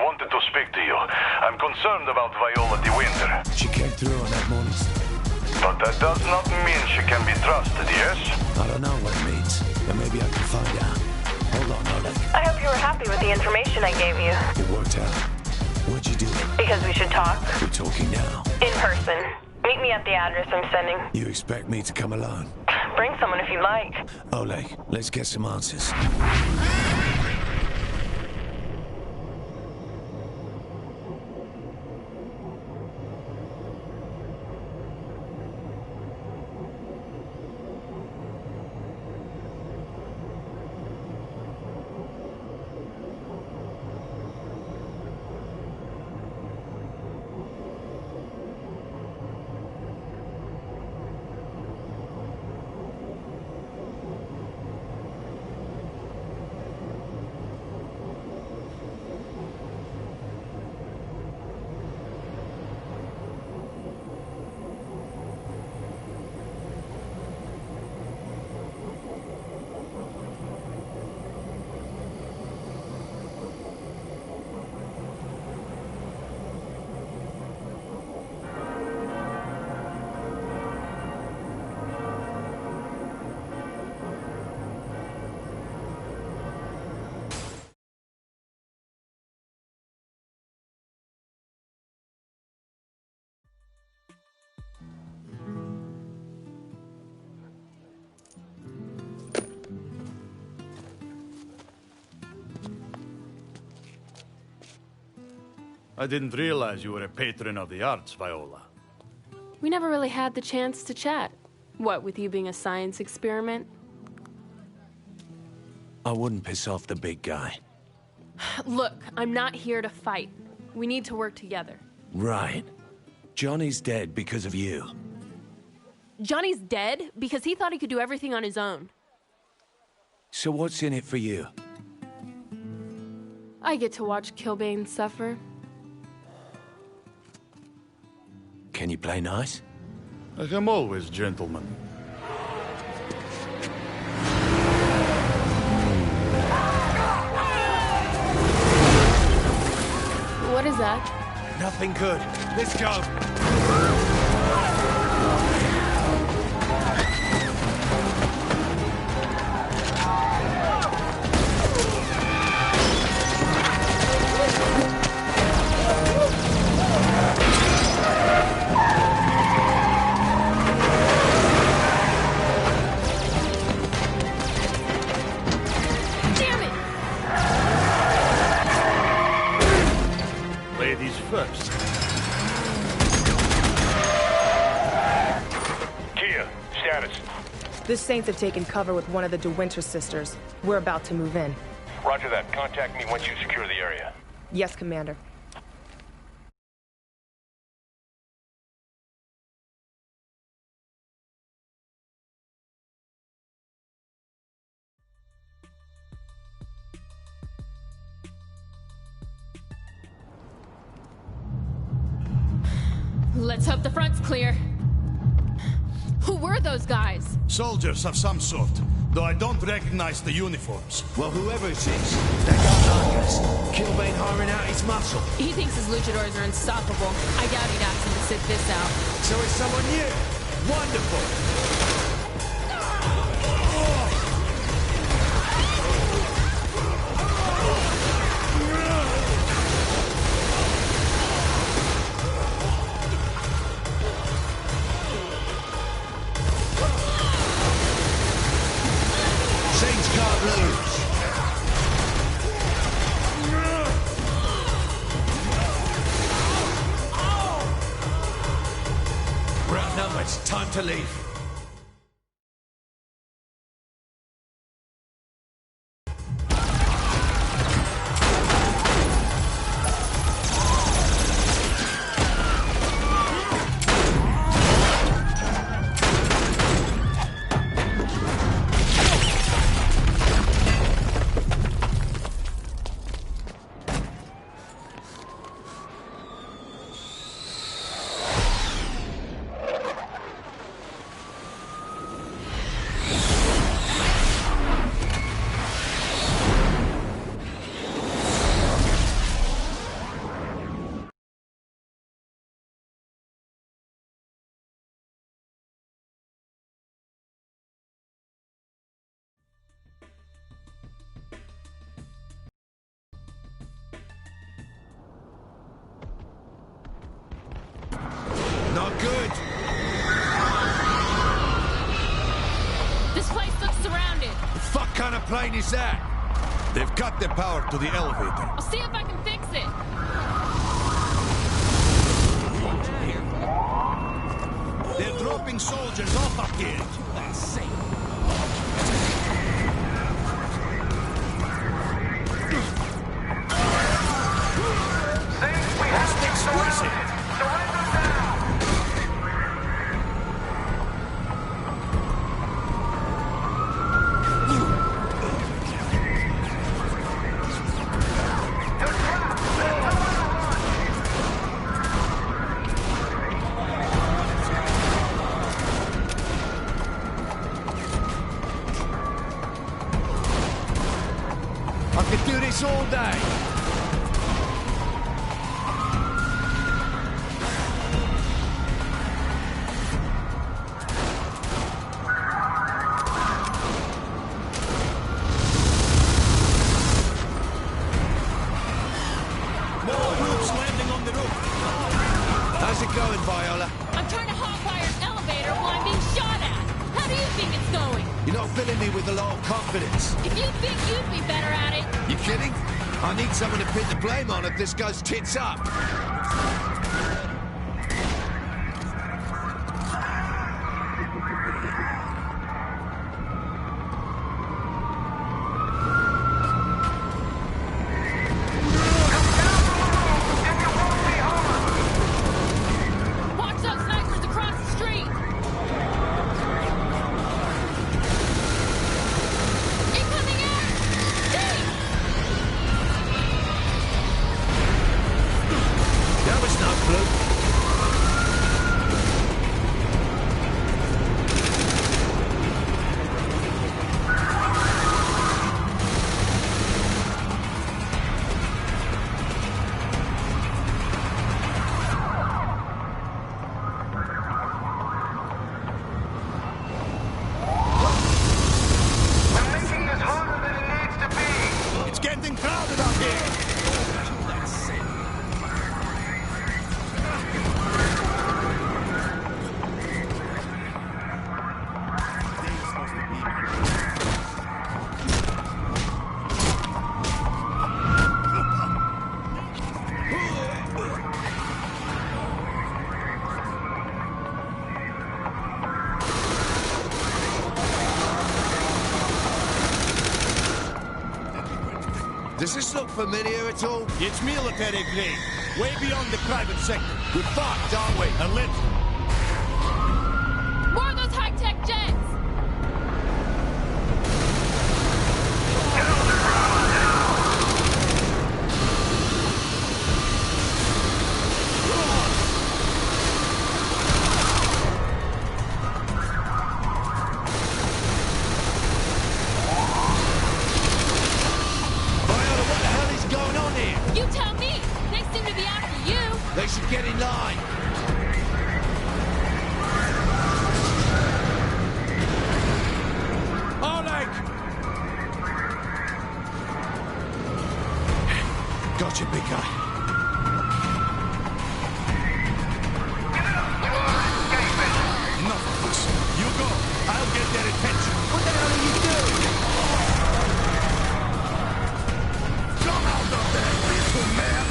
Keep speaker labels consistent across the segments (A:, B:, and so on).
A: wanted to speak to you. I'm concerned about Viola de Winter.
B: She came through on that monster.
A: But that does not mean she can be trusted, yes?
B: I don't know what it means, but maybe I can find out. Hold on, Oleg.
C: I hope you were happy with the information I gave you.
B: It worked out. Why'd you do it?
C: Because we should talk.
B: We're talking now.
C: In person. Meet me at the address I'm sending.
B: You expect me to come alone?
C: Bring someone if you like.
B: Oleg, let's get some answers.
D: I didn't realize you were a patron of the arts, Viola.
E: We never really had the chance to chat. What, with you being a science experiment?
B: I wouldn't piss off the big guy.
E: Look, I'm not here to fight. We need to work together.
B: Right. Johnny's dead because of you.
E: Johnny's dead because he thought he could do everything on his own.
B: So what's in it for you?
E: I get to watch Kilbane suffer.
B: Can you play nice?
D: I am always gentleman.
E: What is that?
B: Nothing good. Let's go.
D: Ladies first.
A: Kia, status.
F: The Saints have taken cover with one of the De Winter sisters. We're about to move in.
A: Roger that. Contact me once you secure the area.
F: Yes, Commander.
E: Let's hope the front's clear. Who were those guys?
D: Soldiers of some sort, though I don't recognize the uniforms.
B: Well, whoever it is, they got us. Kilbane hiring out his muscle.
E: He thinks his luchadors are unstoppable. I doubt he'd ask him to sit this out.
B: So it's someone new. Wonderful. Saints can't lose. We're outnumbered. Time to leave. plane is that?
D: They've cut the power to the elevator.
E: I'll see if I can fix it.
D: They're dropping soldiers off up here. That's safe. That's exquisite.
B: I could do this all day.
D: More troops landing on the roof.
B: How's it going, Viola?
E: I'm trying to hotwire an elevator while I'm being shot at. How do you think it's going?
B: You're not filling me with a lot of confidence.
E: If you think you'd be better at it.
B: You kidding? I need someone to pin the blame on if this goes tits up.
E: Watch those snipers across the street. Incoming air! See!
B: That was no fluke.
D: It's getting crowded up here.
B: Does this look familiar at all?
D: It's military grade, way beyond the private sector.
B: We're fucked, aren't we?
D: A little.
E: More of those high-tech jets!
B: Viola, what the hell is going on here?
E: You tell me! They seem to be after you!
B: They should get in line.
D: Oleg!
B: Gotcha, big guy.
D: Enough of this. You go. I'll get their attention.
B: What the hell are you doing?
D: Come out of there, little man!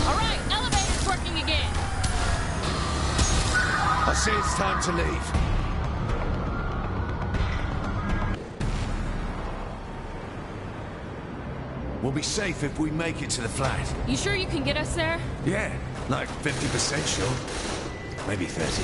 E: All right, elevator's working again.
B: I see it's time to leave. We'll be safe if we make it to the flat.
E: You sure you can get us there?
B: Yeah, like 50% sure. Maybe 30.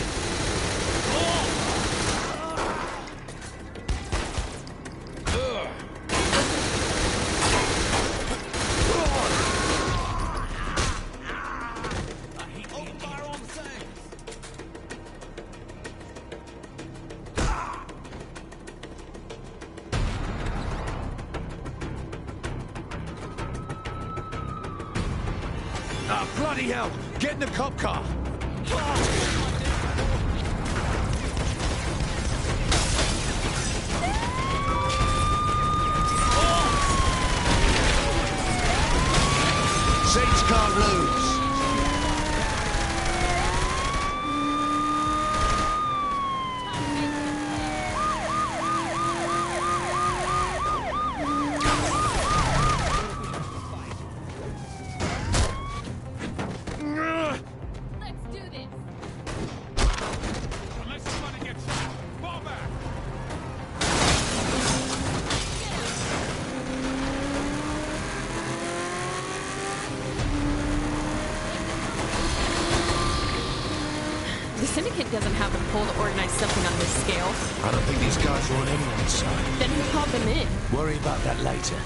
B: Ah, bloody hell! Get in the cop car! Saints can't lose.
E: pull to organize something on this scale.
B: I don't think these guys are on anyone's side.
E: Then who called them in?
B: Worry about that later.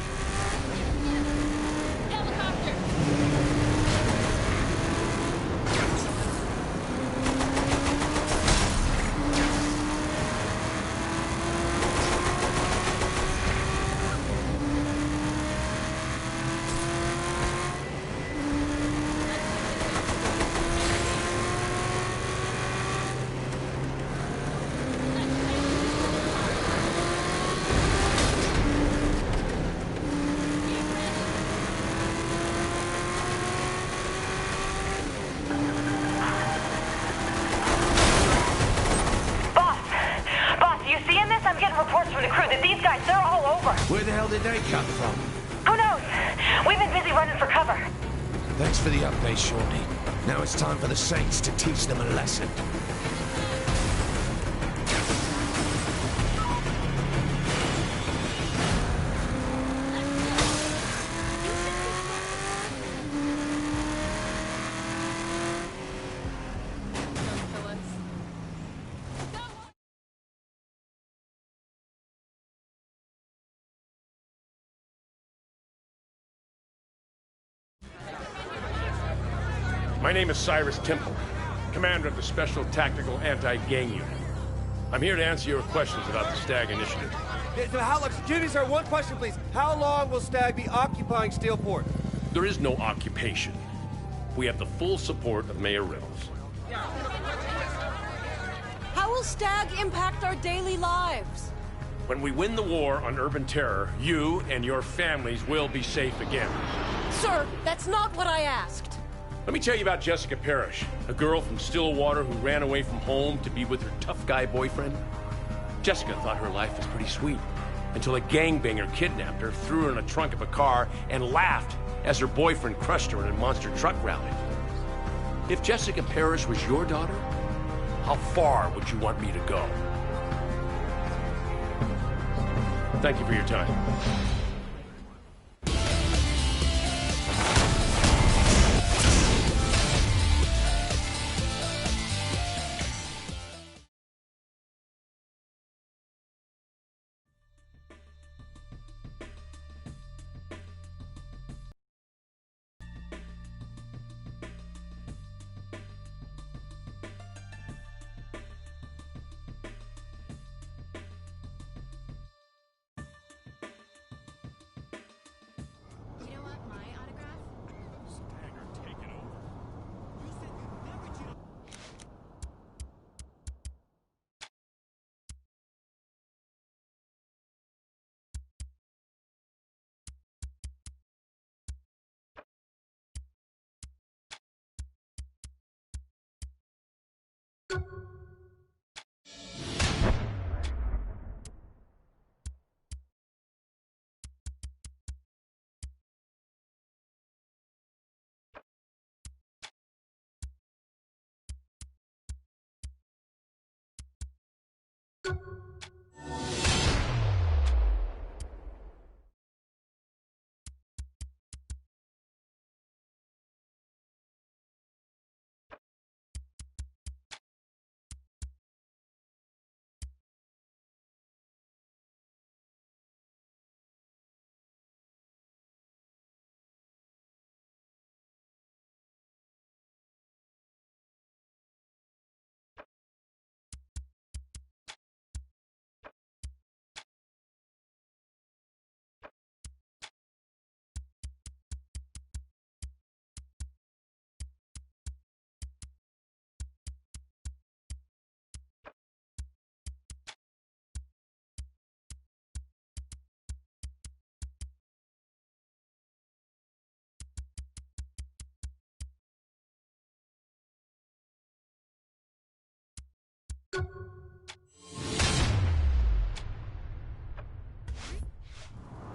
B: Where the hell did they come from?
C: Who knows? We've been busy running for cover.
B: Thanks for the update, Shorty. Now it's time for the Saints to teach them a lesson.
G: My name is Cyrus Temple, commander of the Special Tactical Anti-Gang Unit. I'm here to answer your questions about the Stag Initiative.
H: Excuse me, sir, one question, please. How long will Stag be occupying Steelport?
G: There is no occupation. We have the full support of Mayor Reynolds.
I: How will Stag impact our daily lives?
G: When we win the war on urban terror, you and your families will be safe again.
I: Sir, that's not what I asked.
G: Let me tell you about Jessica Parrish, a girl from Stillwater who ran away from home to be with her tough guy boyfriend. Jessica thought her life was pretty sweet, until a gangbanger kidnapped her, threw her in the trunk of a car, and laughed as her boyfriend crushed her in a monster truck rally. If Jessica Parrish was your daughter, how far would you want me to go? Thank you for your time.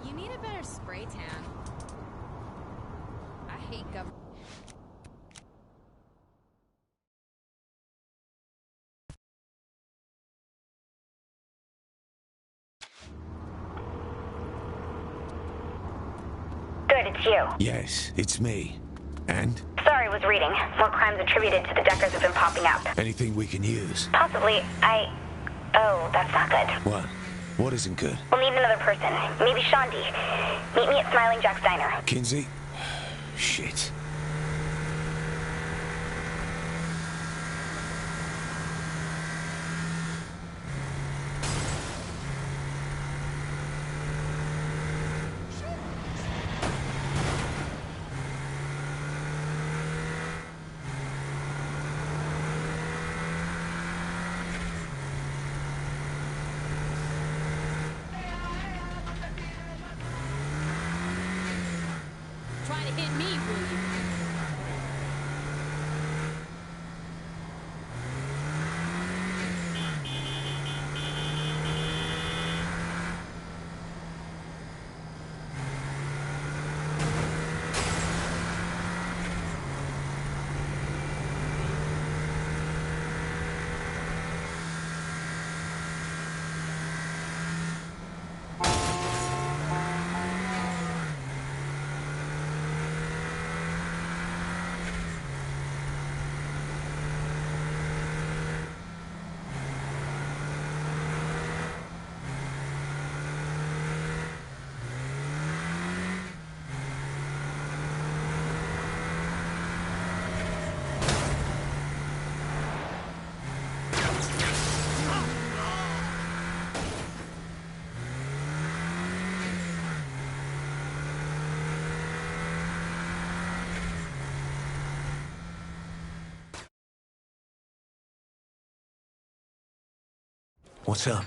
J: You need a better spray tan. I hate government.
C: Good, it's you.
B: Yes, it's me. And?
C: Sorry, was reading. More crimes attributed to the Deckers have been popping up.
B: Anything we can use?
C: Possibly, Oh, that's not good.
B: What? What isn't good?
C: We'll need another person. Maybe Shaundi. Meet me at Smiling Jack's Diner.
B: Kinsey? Shit.
J: Try to hit me, will you?
B: What's up?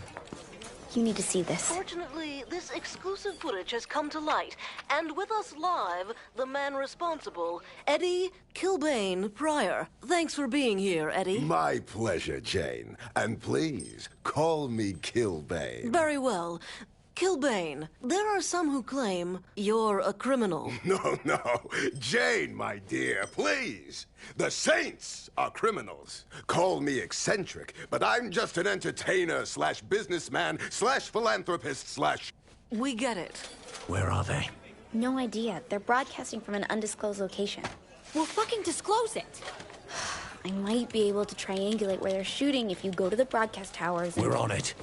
C: You need to see this.
K: Fortunately, this exclusive footage has come to light, and with us live, the man responsible, Eddie Kilbane Pryor. Thanks for being here, Eddie.
L: My pleasure, Jane. And please, call me Kilbane.
K: Very well. Kilbane, there are some who claim you're a criminal.
L: No, no. Jane, my dear, please. The Saints are criminals. Call me eccentric, but I'm just an entertainer slash businessman slash philanthropist slash...
K: We get it.
B: Where are they?
C: No idea. They're broadcasting from an undisclosed location.
J: Well, fucking disclose it.
C: I might be able to triangulate where they're shooting if you go to the broadcast towers and...
B: We're on it.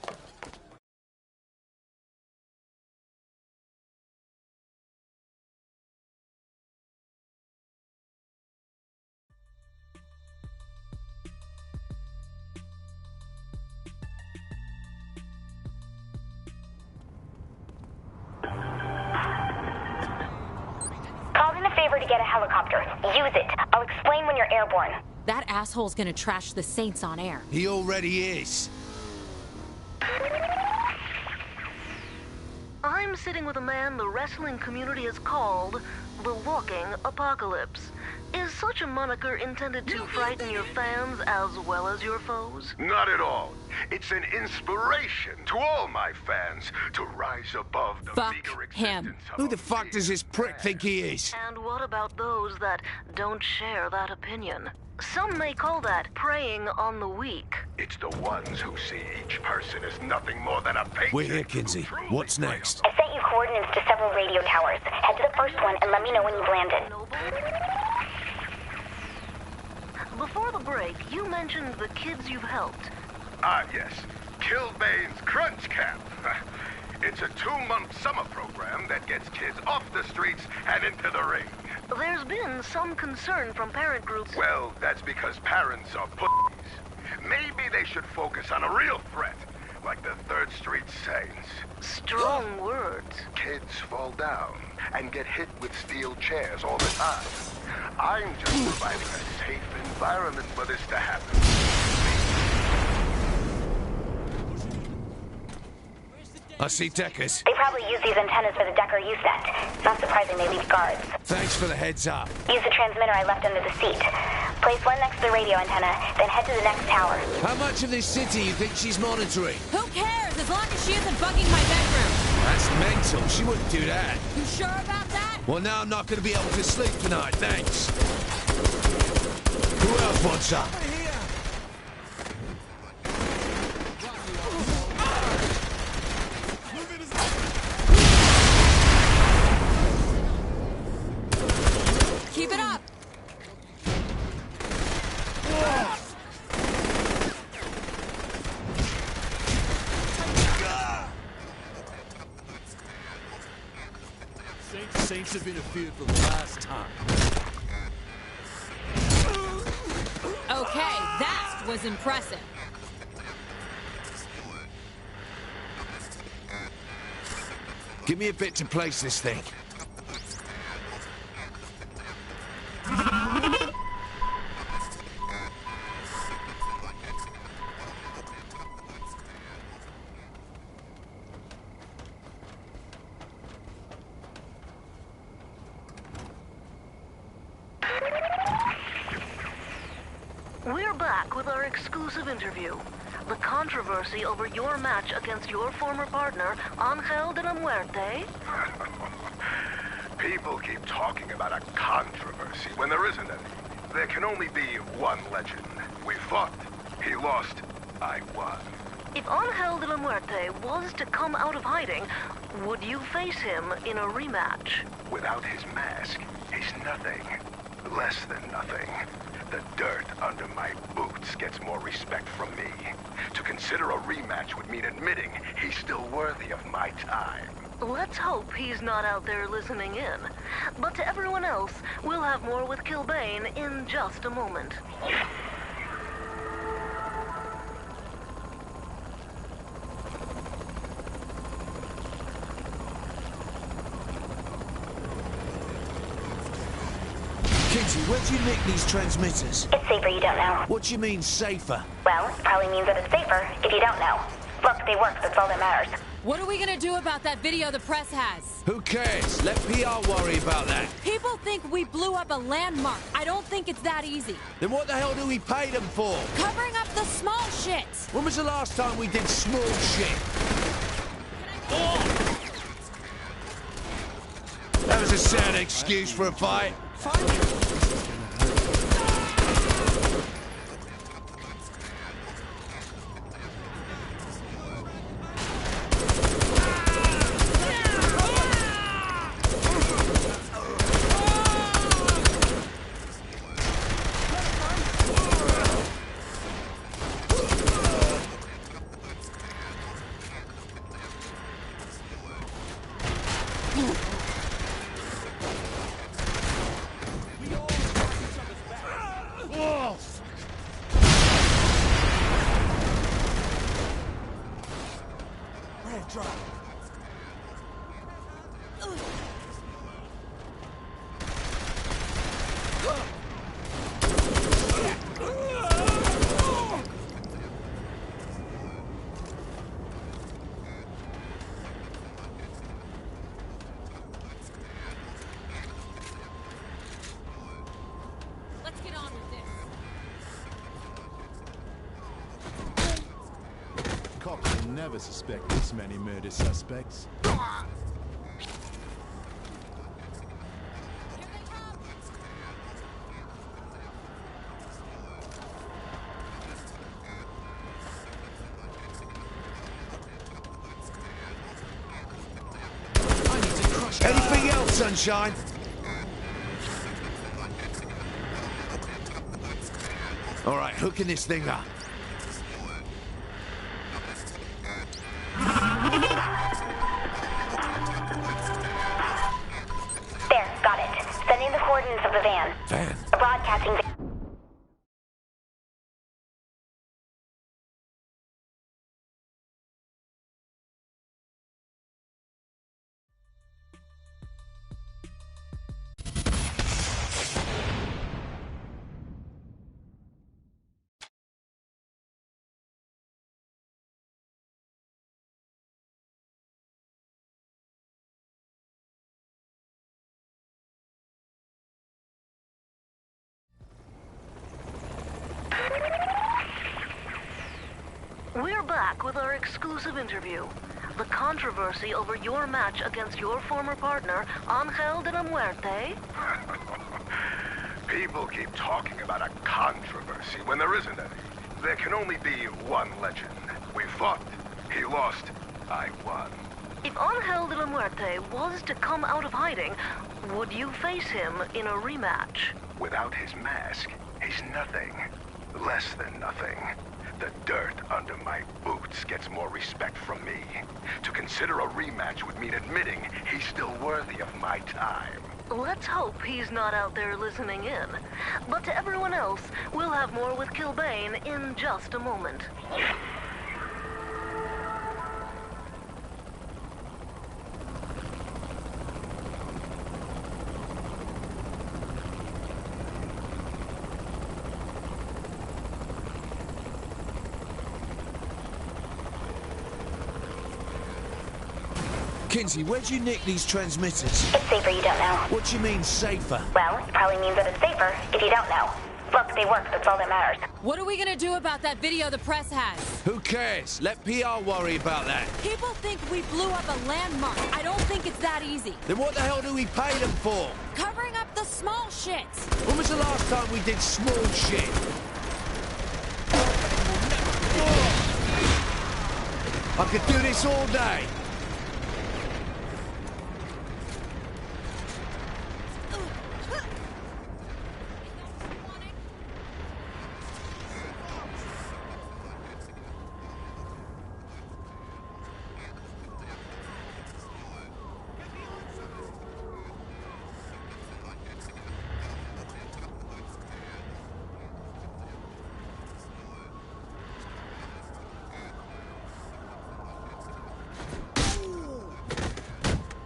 C: Called in a favor to get a helicopter. Use it. I'll explain when you're airborne.
J: That asshole's gonna trash the Saints on air.
B: He already is.
K: I'm sitting with a man the wrestling community has called the Walking Apocalypse. Is such a moniker intended to frighten your fans as well as your foes?
L: Not at all. It's an inspiration to all my fans to rise above the
J: Fuck
L: meager
J: him.
L: existence of
B: Who the
L: a
B: fuck does this prick think he is?
K: And what about those that don't share that opinion? Some may call that preying on the weak.
L: It's the ones who see each person as nothing more than a paycheck.
B: We're here, Kinsey. What's next?
C: I sent you coordinates to several radio towers. Head to the first one and let me know when you've landed.
K: Before the break, you mentioned the kids you've helped.
L: Ah, yes. Kilbane's Crunch Camp. It's a 2-month summer program that gets kids off the streets and into the ring.
K: There's been some concern from parent groups.
L: Well, that's because parents are pussies. Maybe they should focus on a real threat, like the 3rd Street Saints.
K: Strong words.
L: Kids fall down and get hit with steel chairs all the time. I'm just providing a safe environment for this to happen.
B: I see Deckers.
C: They probably use these antennas for the Decker U-set. Not surprising they leave guards.
B: Thanks for the heads up.
C: Use the transmitter I left under the seat. Place one next to the radio antenna, then head to the next tower.
B: How much of this city you think she's monitoring?
J: Who cares, as long as she isn't bugging my bedroom?
B: That's mental. She wouldn't do that.
J: You sure about that?
B: Well, now I'm not going to be able to sleep tonight, thanks. Who else wants some?
J: Keep it up.
D: Saints have interfered for the last time.
J: Okay, that was impressive.
B: Give me a bit to place this thing.
K: We're back with our exclusive interview. The controversy over your match against your former partner, Angel de la Muerte.
L: People keep talking about a controversy when there isn't any. There can only be one legend. We fought. He lost. I won.
K: If Angel de la Muerte was to come out of hiding, would you face him in a rematch?
L: Without his mask, he's nothing. Less than nothing. The dirt under my boots gets more respect from me. To consider a rematch would mean admitting he's still worthy of my time.
K: Let's hope he's not out there listening in. But to everyone else, we'll have more with Kilbane in just a moment.
B: Kinsey, where'd you nick these transmitters?
C: It's safer you don't know.
B: What do you mean, safer?
C: Well, it probably means that it's safer if you don't know. Look, they work, that's all that matters.
J: What are we gonna do about that video the press has?
B: Who cares? Let PR worry about that.
J: People think we blew up a landmark. I don't think it's that easy.
B: Then what the hell do we pay them for?
J: Covering up the small shit.
B: When was the last time we did small shit? Oh! That was a sad excuse for a fight.
J: Let's get on with this.
D: Cops will never suspect this many murder suspects.
B: Anything else, Sunshine? All right, hooking this thing up.
C: There, got it. Sending the coordinates of the van.
B: Van?
C: A broadcasting van.
K: We're back with our exclusive interview. The controversy over your match against your former partner, Angel de la Muerte.
L: People keep talking about a controversy when there isn't any. There can only be one legend. We fought. He lost. I won.
K: If Angel de la Muerte was to come out of hiding, would you face him in a rematch?
L: Without his mask, he's nothing. Less than nothing. The dirt under my boots Schwartz gets more respect from me. To consider a rematch would mean admitting he's still worthy of my time.
K: Let's hope he's not out there listening in. But to everyone else, we'll have more with Kilbane in just a moment.
B: Kinsey, where'd you nick these transmitters?
C: It's safer you don't know.
B: What do you mean, safer?
C: Well, it probably means that it's safer if you don't know. Look, they work, that's all that matters.
J: What are we gonna do about that video the press has?
B: Who cares? Let PR worry about that.
J: People think we blew up a landmark. I don't think it's that easy.
B: Then what the hell do we pay them for?
J: Covering up the small shit.
B: When was the last time we did small shit? I could do this all day.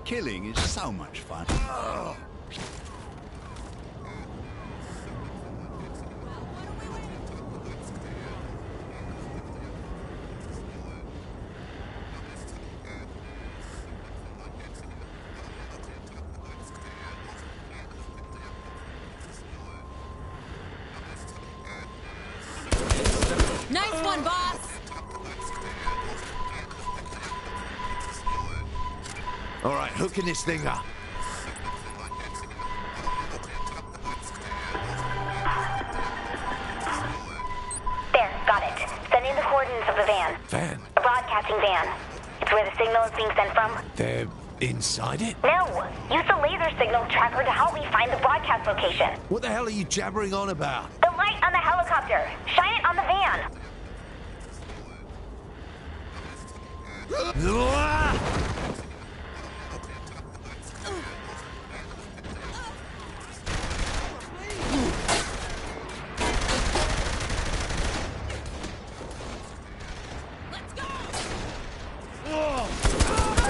D: Killing is so much fun. Oh.
J: Nice one, boss!
B: All right, hooking this thing up.
C: There, got it. Sending the coordinates of the van.
B: Van?
C: A broadcasting van. It's where the signal is being sent from.
B: They're inside it?
C: No! Use the laser signal tracker to help me find the broadcast location.
B: What the hell are you jabbering on about?
C: The light on the helicopter. Shine it on the van.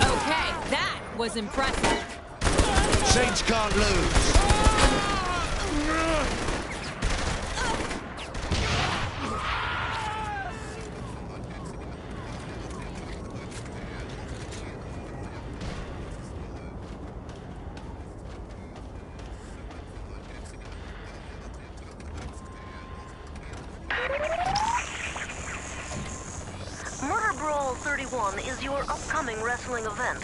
J: Okay, that was impressive.
B: Saints can't lose.
K: Murder Brawl 31 is your upcoming wrestling event.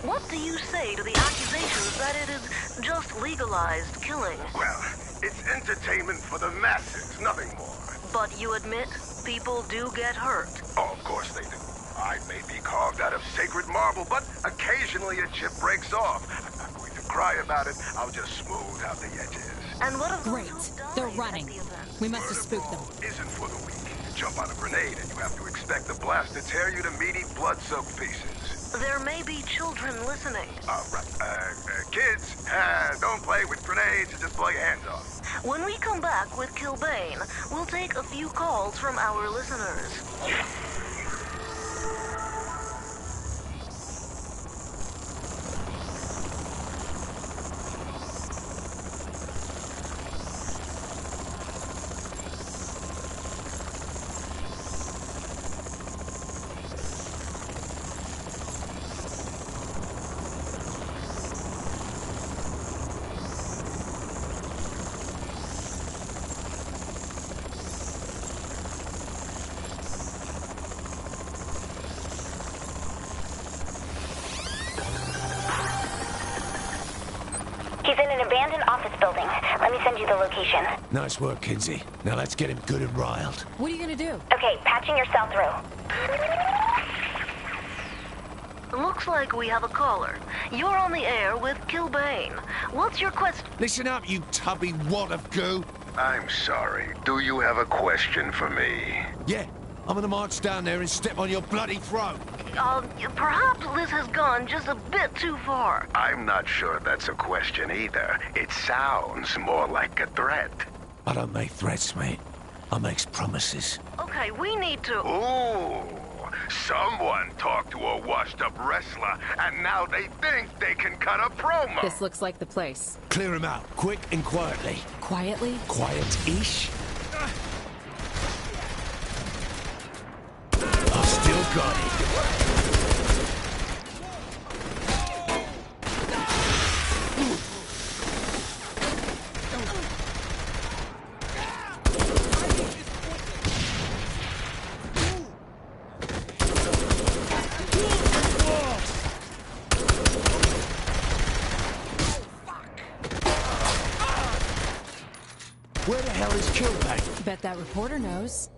K: What do you say to the accusations that it is just legalized killing?
L: Well, it's entertainment for the masses, nothing more.
K: But you admit people do get hurt.
L: Oh, of course they do. I may be carved out of sacred marble, but occasionally a chip breaks off. I'm not going to cry about it. I'll just smooth out the edges.
K: And what of
J: Great. They're running. We must have spooked them.
L: Isn't for the weak. Jump on a grenade and you have to expect the blast to tear you to meaty, blood-soaked pieces.
K: There may be children listening.
L: Right. Kids, don't play with grenades and just blow your hands off.
K: When we come back with Kilbane, we'll take a few calls from our listeners.
C: He's in an abandoned office building. Let me send you the location.
B: Nice work, Kinsey. Now let's get him good and riled.
J: What are you gonna do?
C: Okay, patching your cell through.
K: Looks like we have a caller. You're on the air with Kilbane. What's your question?
B: Listen up, you tubby wad of goo.
L: I'm sorry. Do you have a question for me?
B: Yeah, I'm gonna march down there and step on your bloody throat.
K: Perhaps Liz has gone just a bit too far.
L: I'm not sure that's a question either. It sounds more like a threat.
B: I don't make threats, mate. I makes promises.
K: Okay, we need to...
L: Ooh, someone talked to a washed-up wrestler, and now they think they can cut a promo.
F: This looks like the place.
B: Clear him out, quick and quietly.
F: Quietly?
B: Quiet-ish? I've still got it. Where the hell is Kilbane?
J: Bet that reporter knows.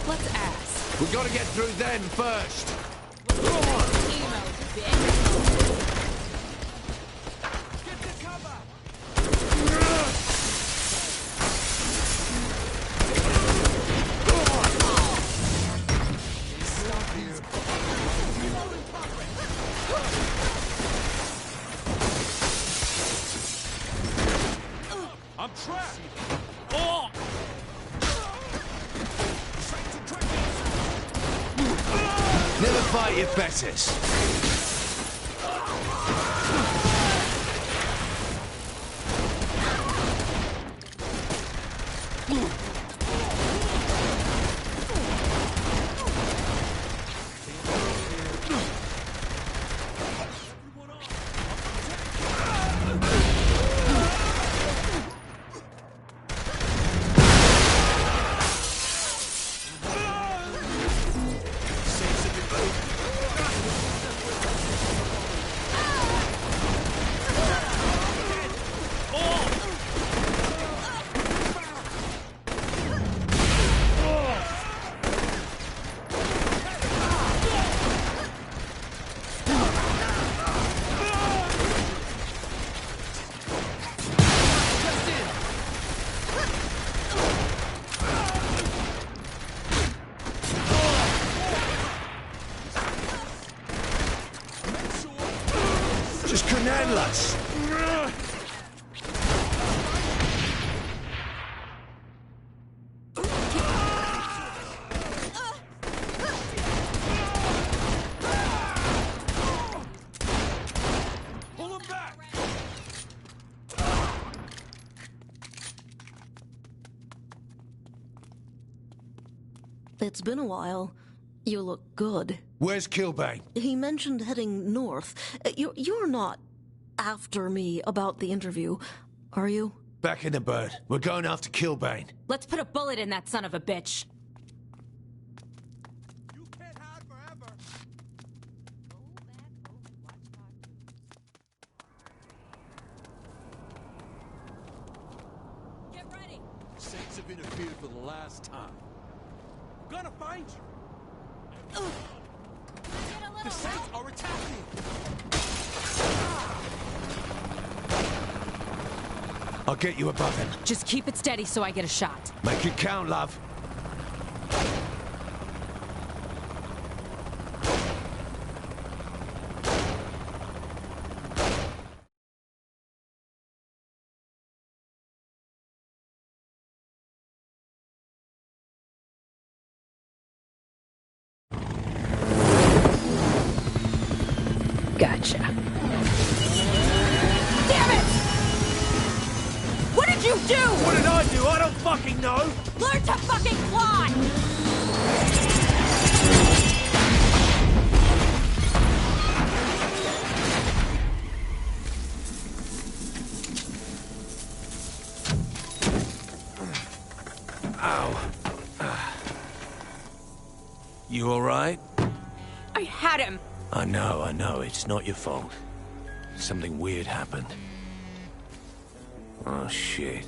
J: Let's ask.
B: We gotta get through them first.
D: I'm trapped!
B: Never fight your betters. Just couldn't handle us.
D: Pull him back!
K: It's been a while. You look good.
B: Where's Kilbane?
K: He mentioned heading north. You're not after me about the interview, are you?
B: Back in the bird. We're going after Kilbane.
J: Let's put a bullet in that son of a bitch.
D: You can't hide forever!
J: Get ready!
D: Saints have interfered for the last time. We're gonna find you! The Saints are attacking!
B: I'll get you above him.
J: Just keep it steady so I get a shot.
B: Make it count, love.
F: Gotcha.
J: Damn it! What did you do?
B: What did I do? I don't fucking know!
J: Learn to fucking fly!
B: Ow. You alright?
J: I had him!
B: I know. It's not your fault. Something weird happened. Oh, shit.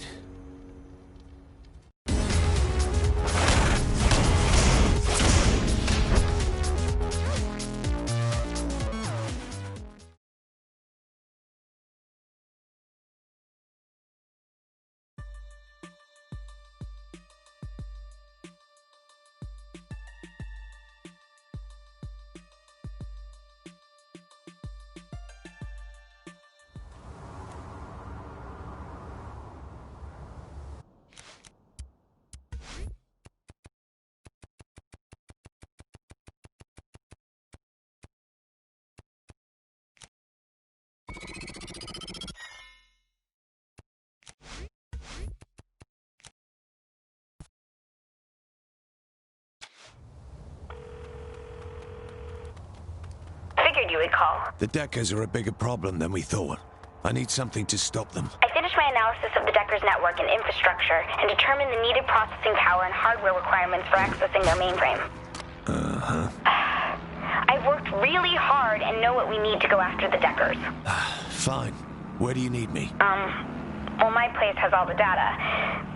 C: figured you would call.
B: The Deckers are a bigger problem than we thought. I need something to stop them.
C: I finished my analysis of the Deckers' network and infrastructure and determined the needed processing power and hardware requirements for accessing their mainframe.
B: Uh-huh.
C: I've worked really hard and know what we need to go after the Deckers.
B: Fine. Where do you need me?
C: Well, my place has all the data.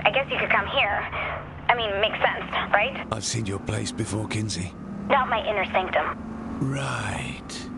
C: I guess you could come here. I mean, makes sense, right?
B: I've seen your place before, Kinsey.
C: Not my inner sanctum.
B: Right.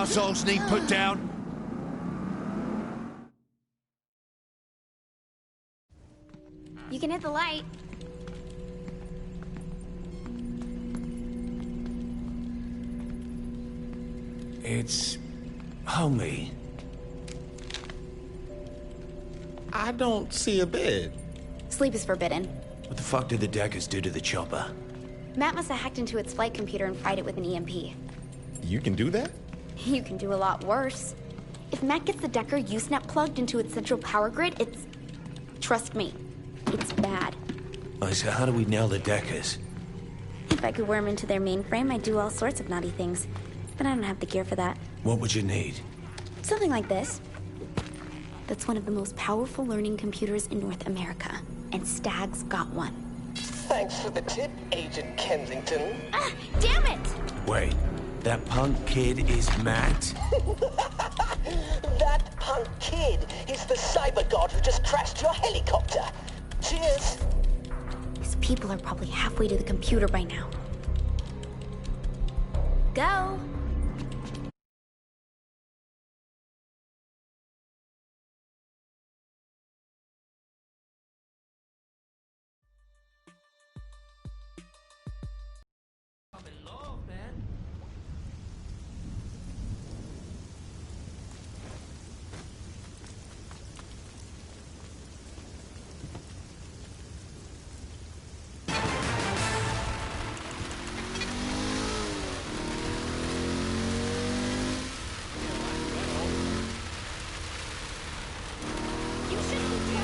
B: Assholes need put down.
M: You can hit the light.
B: It's homey.
N: I don't see a bed.
M: Sleep is forbidden.
B: What the fuck did the Deckers do to the chopper?
M: Matt must have hacked into its flight computer and fried it with an EMP.
N: You can do that?
M: You can do a lot worse. If Matt gets the Decker Usenet plugged into its central power grid, it's... Trust me, it's bad.
B: So how do we nail the Deckers?
M: If I could worm into their mainframe, I'd do all sorts of naughty things. But I don't have the gear for that.
B: What would you need?
M: Something like this. That's one of the most powerful learning computers in North America. And Stag's got one.
O: Thanks for the tip, Agent Kensington.
M: Ah, damn it!
B: Wait, that punk kid is Matt?
O: That punk kid is the cyber god who just crashed your helicopter. Cheers.
M: His people are probably halfway to the computer by now. Go!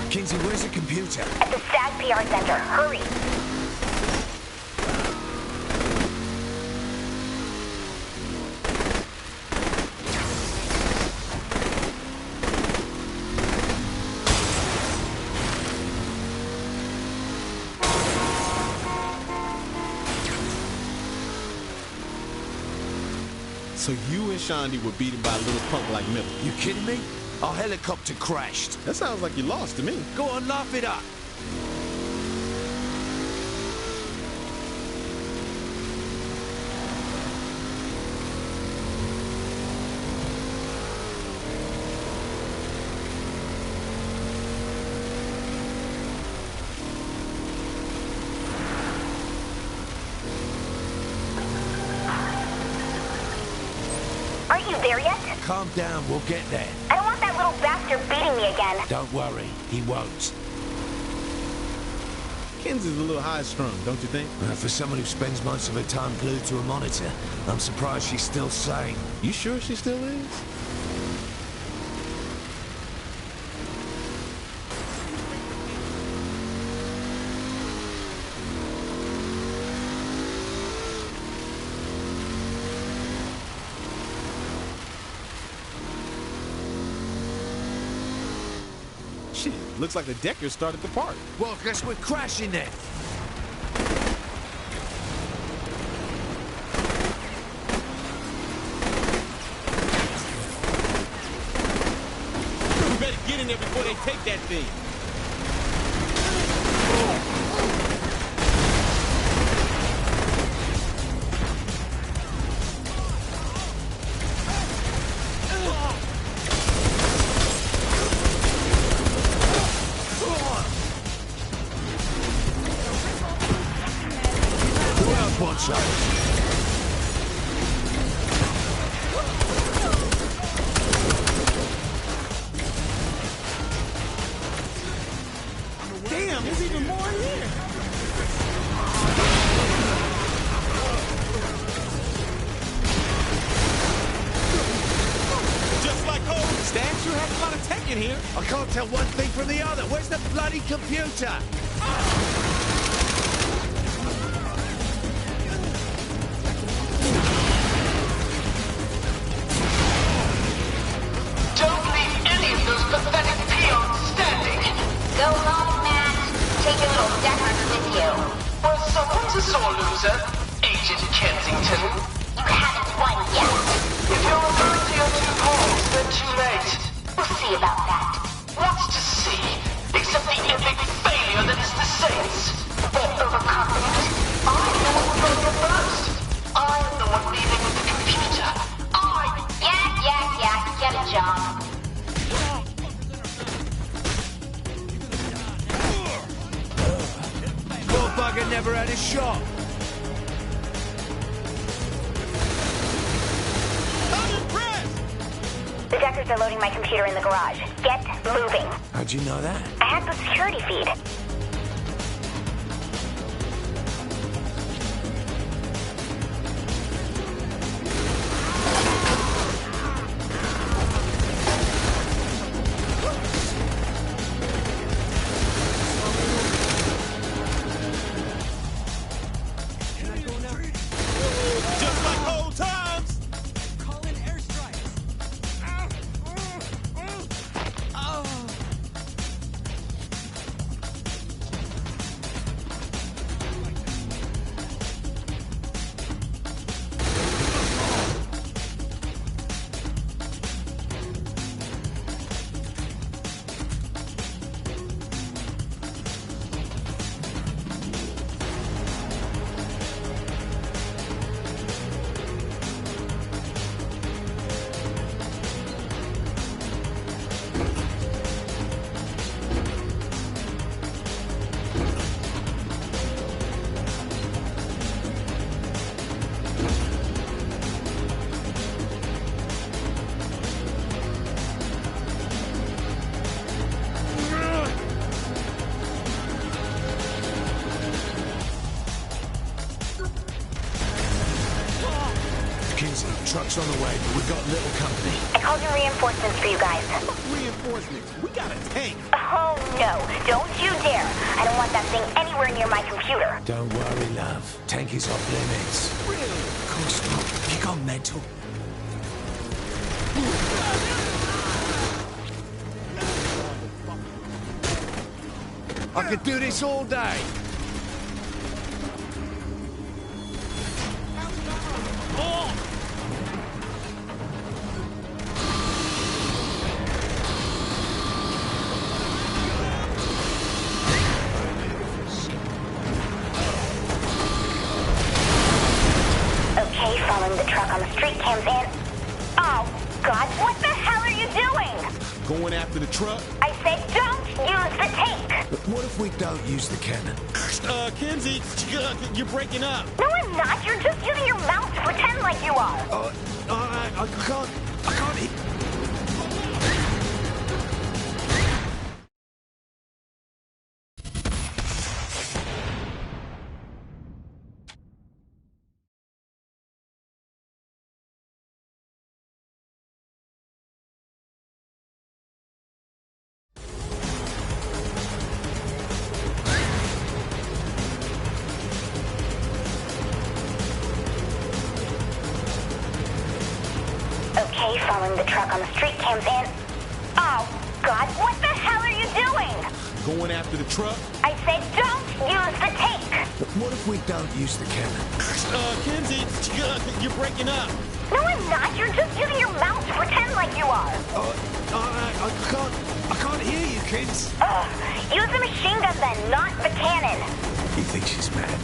B: Kinsey, where's the computer?
C: At the Stag PR Center. Hurry!
N: So you and Shondi were beaten by a little punk like Miller.
B: You kidding me? Our helicopter crashed.
N: That sounds like you lost to me.
B: Go on, laugh it up.
C: Aren't you there yet?
B: Calm down, we'll get there.
C: I don't want that little bastard beating me again.
B: Don't worry, he won't.
N: Kenzie's a little high-strung, don't you think?
B: For someone who spends most of her time glued to a monitor, I'm surprised she's still sane.
N: You sure she still is? Shit, looks like the Deckers started the party.
B: Well, guess we're crashing then.
G: We better get in there before they take that thing.
N: Damn, there's even more in here.
G: Just like old Stag sure has a lot of tech in here.
B: I can't tell one thing from the other. Where's the bloody computer?
O: Don't leave any of those pathetic peons standing.
C: Go home, Matt. Take your little Deckers with you.
O: Was someone's a sore loser? Agent Kensington.
C: You haven't won yet.
O: If you're referring to your two paws, then too late.
C: We'll see about that.
O: What's to see? Except the epic failure that is the Saints.
C: They're overconfident.
O: I'm the one who goes here first. I'm the one leaving with the computer.
C: Yeah. Get a job.
B: Poor bugger never had a shot.
G: I'm impressed.
C: The Deckers are loading my computer in the garage. Get moving.
B: How'd you know that?
C: I have the security feed.
G: Just like old times.
I: Call in airstrikes.
B: Truck's on the way, but we've got little company.
C: I called in reinforcements for you guys.
N: Reinforcements. We got a tank.
C: Oh, no. Don't you dare. I don't want that thing anywhere near my computer.
B: Don't worry, love. Tank is off limits.
N: Really?
B: Of course not. You gone mental? I could do this all day.
C: cams in. Oh, God, what the hell are you doing?
N: Going after the truck?
C: I said don't use the tank.
B: What if we don't use the cannon?
N: Kenzie, you're breaking up.
C: No, I'm not. You're just using your mouth to pretend like you are.
B: I can't hit.
C: Okay, following the truck on the street cams in. Oh, God, what the hell are you doing?
N: Going after the truck?
C: I said don't use the tank.
B: What if we don't use the cannon?
N: Kenzie, you're breaking up.
C: No, I'm not. You're just using your mouth to pretend like you are.
B: I can't hear you, kids.
C: Use the machine gun then, not the cannon.
B: You think she's mad?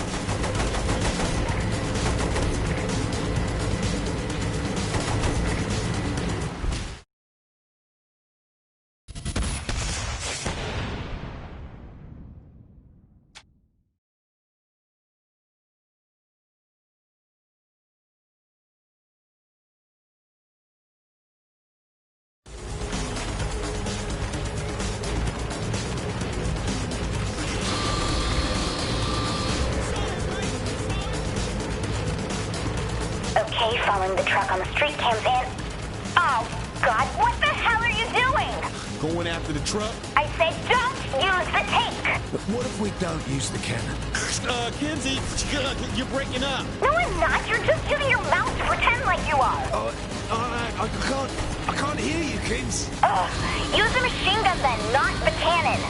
C: Okay, following the truck on the street cams in. Oh, God, what the hell are you doing?
N: Going after the truck?
C: I said don't use the tank.
B: What if we don't use the cannon?
N: Kenzie, you're breaking up.
C: No, I'm not. You're just using your mouth to pretend like you are.
B: I can't hear you, kids.
C: Use the machine gun then, not the cannon.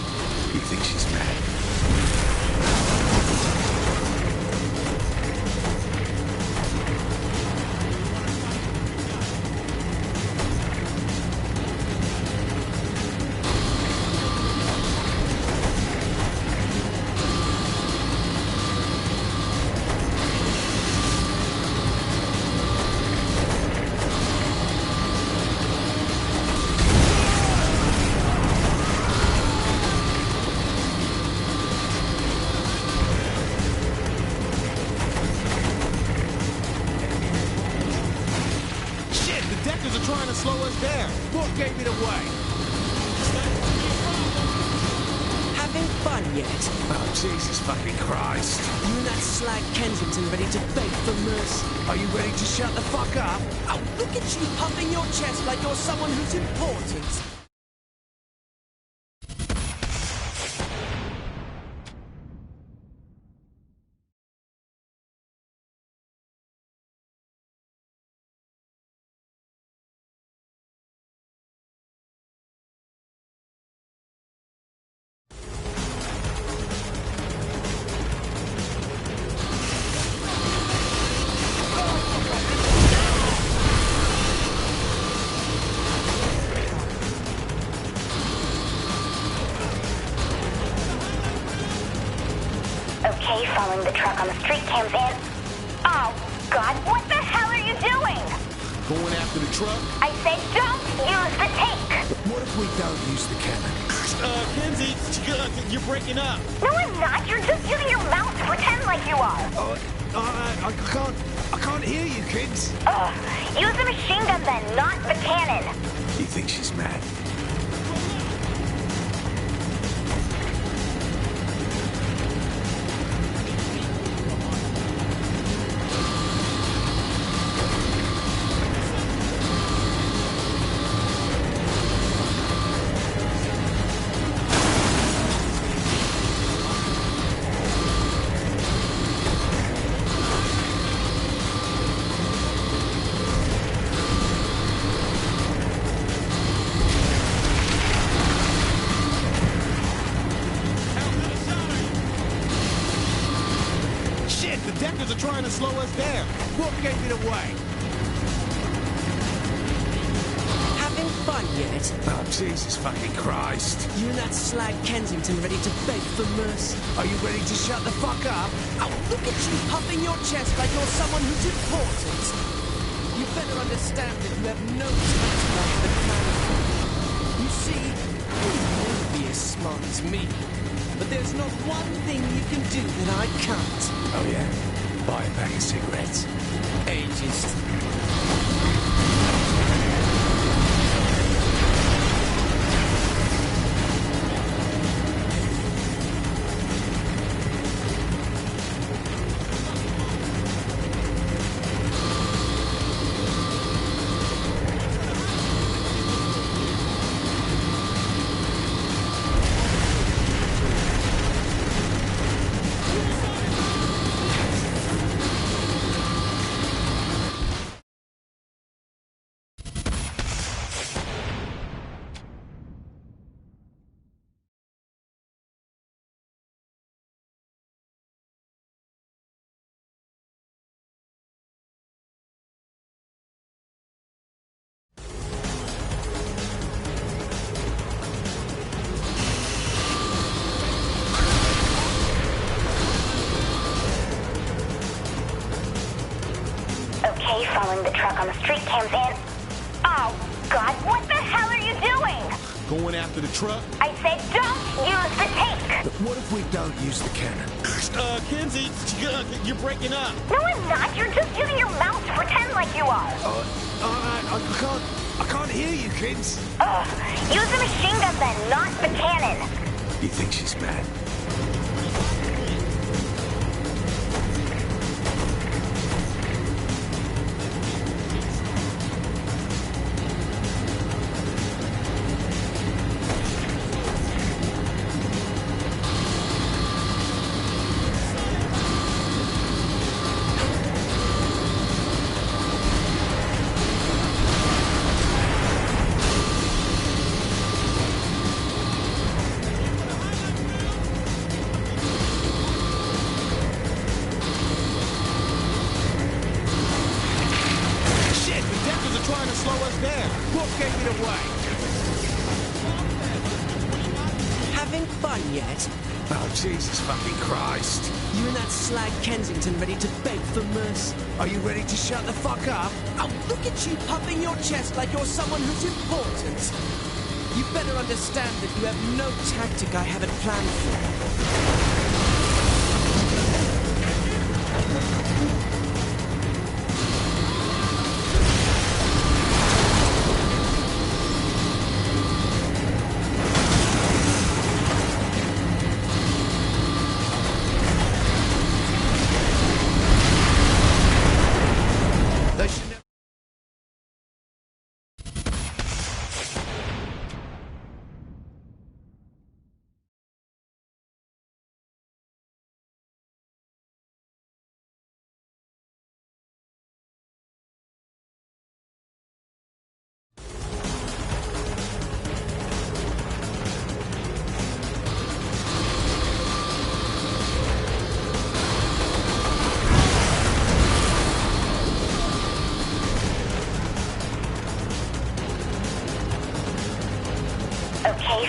B: You think she's mad?
N: Trying to slow us down.
B: What gave it away?
O: Having fun yet?
B: Oh, Jesus fucking Christ.
O: You and that slag Kensington ready to beg for mercy?
B: Are you ready to shut the fuck up?
O: Oh, look at you puffing your chest like you're someone who's important.
C: Okay, following the truck on the street cams in. Oh, God, what the hell are you doing?
N: Going after the truck?
C: I said don't use the tank.
B: What if we don't use the cannon?
N: Kenzie, you're breaking up.
C: No, I'm not. You're just using your mouth to pretend like you are.
B: I can't hear you, kids.
C: Use the machine gun then, not the cannon.
B: You think she's mad?
N: Deckers are trying to slow us down.
B: What gave it away?
O: Having fun yet?
B: Oh, Jesus fucking Christ.
O: You and that slag Kensington ready to beg for mercy?
B: Are you ready to shut the fuck up?
O: Oh, look at you puffing your chest like you're someone who's important.
B: You better understand that you have no tactic I have a plan for. You see, you may be as smart as me, but there's not one thing you can do that I can't.
P: Oh yeah? Buy a pack of cigarettes.
B: Ageist.
C: Following the truck on the street cams in. Oh, God, what the hell are you doing?
N: Going after the truck?
C: I said don't use the tank.
P: But what if we don't use the cannon?
N: Kinsey, you're breaking up.
C: No, I'm not. You're just using your mouth to pretend like you are.
P: I can't hear you, kids.
C: Use the machine gun then, not the cannon.
P: You think she's mad?
B: Jesus fucking Christ. You and that slag Kensington ready to beg for mercy?
P: Are you ready to shut the fuck up?
B: Oh, look at you puffing your chest like you're someone who's important. You better understand that you have no tactic I haven't planned for.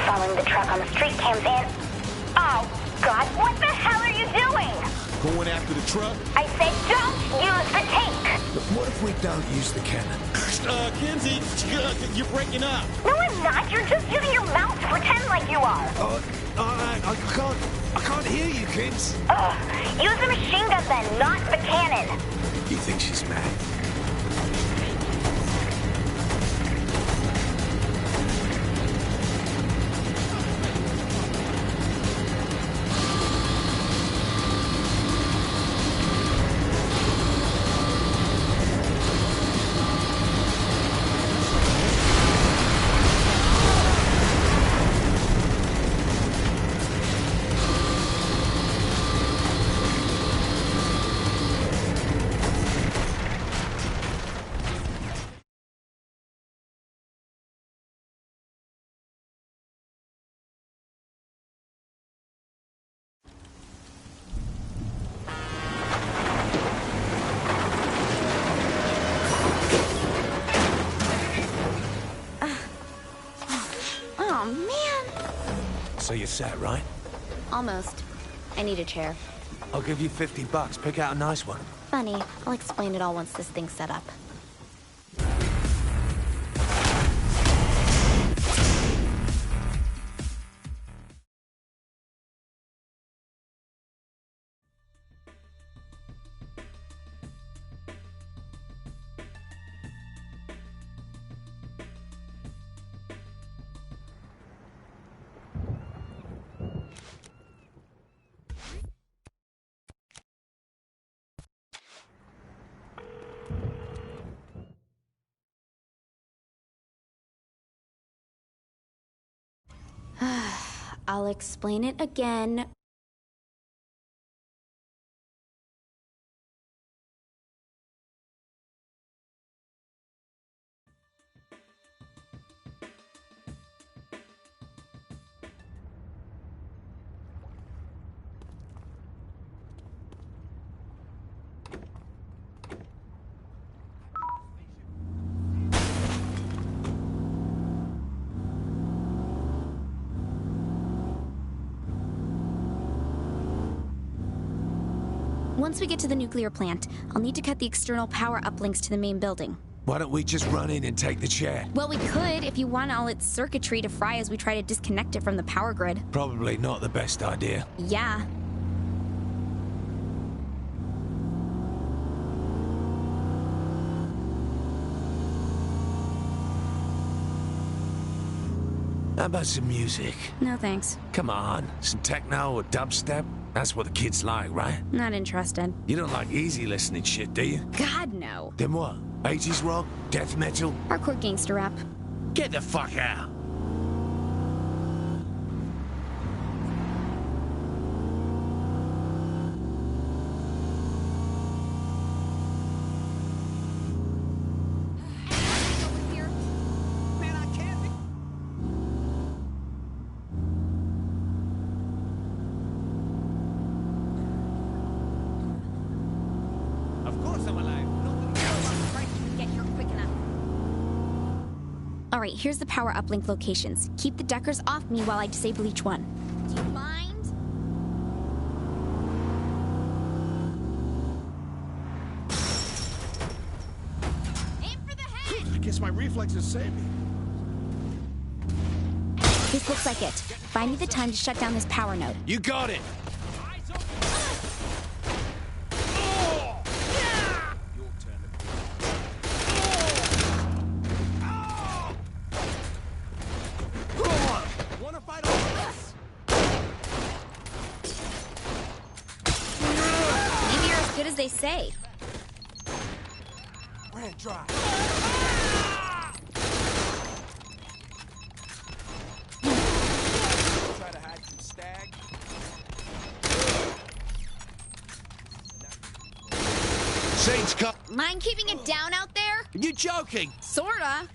C: Following the truck on the street cams in. Oh, God, what the hell are you doing?
N: Going after the truck?
C: I said don't use the tank.
P: But what if we don't use the cannon?
N: Kinsey, you're breaking up.
C: No, I'm not. You're just using your mouth to pretend like you are.
P: I can't hear you, kids.
C: Use the machine gun then, not the cannon.
P: You think she's mad? So you sat, right?
M: Almost. I need a chair.
P: I'll give you $50. Pick out a nice one.
M: Funny. I'll explain it all once this thing's set up. I'll explain it again. Once we get to the nuclear plant, I'll need to cut the external power uplinks to the main building.
P: Why don't we just run in and take the chair?
M: Well, we could if you want all its circuitry to fry as we try to disconnect it from the power grid.
P: Probably not the best idea.
M: Yeah.
P: How about some music?
M: No thanks.
P: Come on, some techno or dubstep? That's what the kids like, right?
M: Not interested.
P: You don't like easy listening shit, do you?
M: God, no.
P: Then what? 80s rock? Death metal?
M: Hardcore gangster rap.
P: Get the fuck out!
M: Alright, here's the power uplink locations. Keep the Deckers off me while I disable each one. Do you mind?
N: Aim for the head! I guess my reflexes saved me.
M: This looks like it. Find me the time to shut down this power node.
P: You got it!
M: Good as they say.
N: Red dry. Try to hide from Stag.
P: Saints cut.
M: Mind keeping it down out there?
P: You joking?
M: Sorta.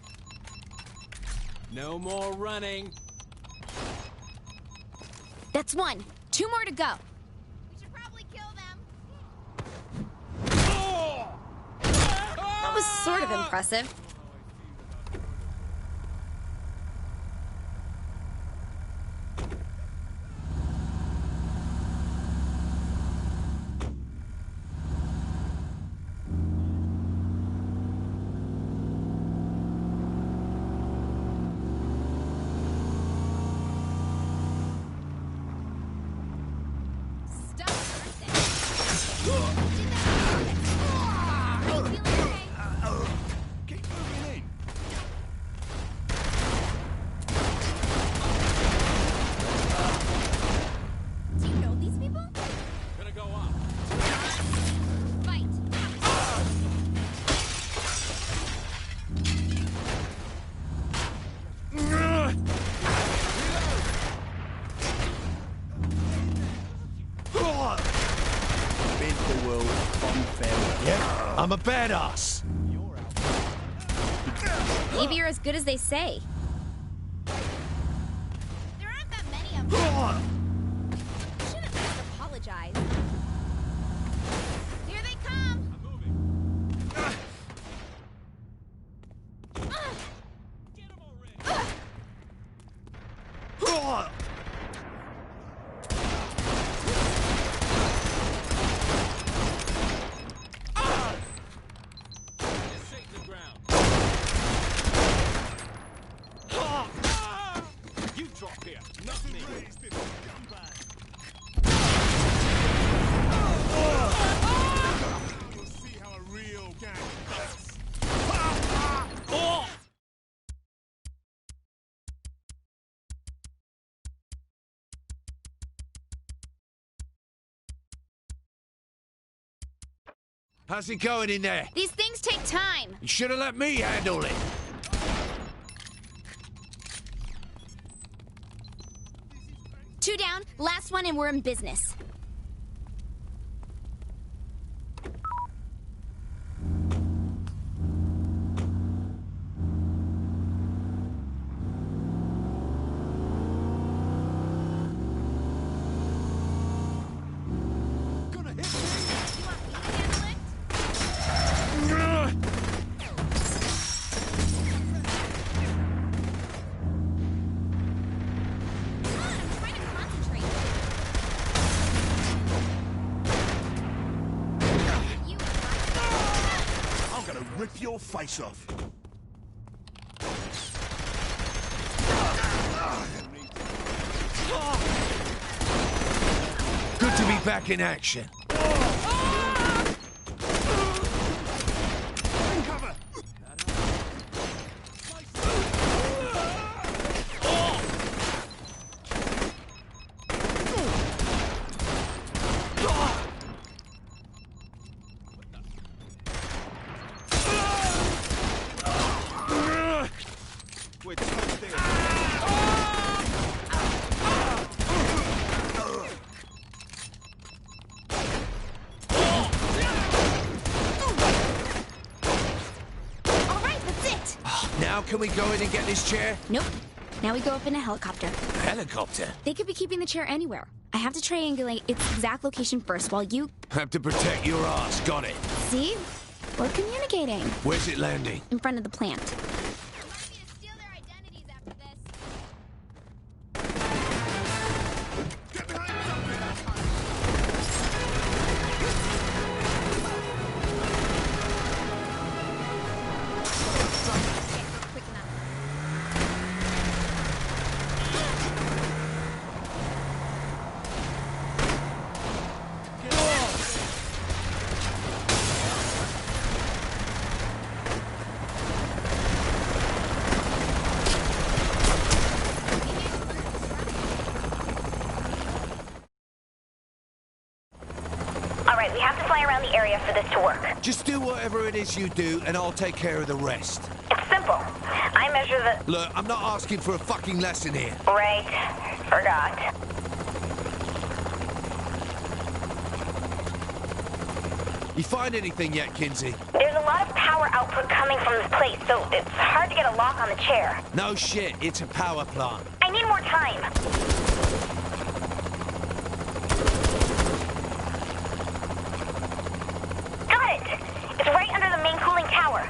N: No more running.
M: That's one. 2 more to go. That was sort of impressive.
P: I'm a badass.
M: Maybe you're as good as they say. There aren't that many of them. You should at least apologize. Here they come.
N: Get him already.
P: How's it going in there?
M: These things take time.
P: You should have let me handle it.
M: 2 down, last one, and we're in business.
N: Rip your face off.
P: Good to be back in action.
N: Cover.
P: Now can we go in and get this chair?
M: Nope. Now we go up in a helicopter.
P: Helicopter?
M: They could be keeping the chair anywhere. I have to triangulate its exact location first while you...
P: Have to protect your ass. Got it.
M: See? We're communicating.
P: Where's it landing?
M: In front of the plant.
C: Alright, we have to fly around the area for this to work.
P: Just do whatever it is you do, and I'll take care of the rest.
C: It's simple. I measure the...
P: Look, I'm not asking for a fucking lesson here.
C: Right. Forgot.
P: You find anything yet, Kinsey?
C: There's a lot of power output coming from this place, so it's hard to get a lock on the chair.
P: No shit, it's a power plant.
C: I need more time. Got it! It's right under the main cooling tower.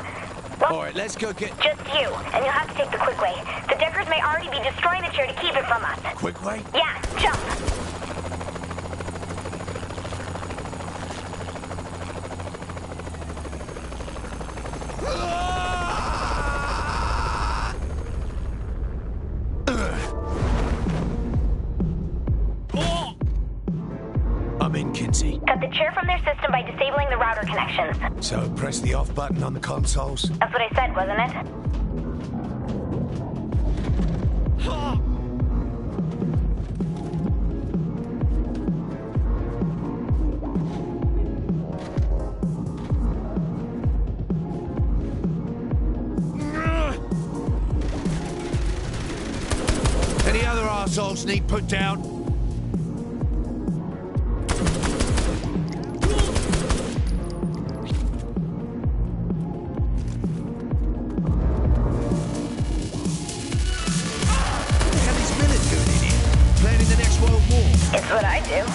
C: Well,
P: all right, let's go get...
C: Just you, and you'll have to take the quick way. The Deckers may already be destroying the chair to keep it from us.
P: Quick way?
C: Yeah, jump.
P: I'm in, Kinsey.
C: Cut the chair from their system by disabling the router connections.
P: So press the off button on the consoles?
C: That's what I said, wasn't it?
P: Any other arseholes need put down?
C: It's what I do.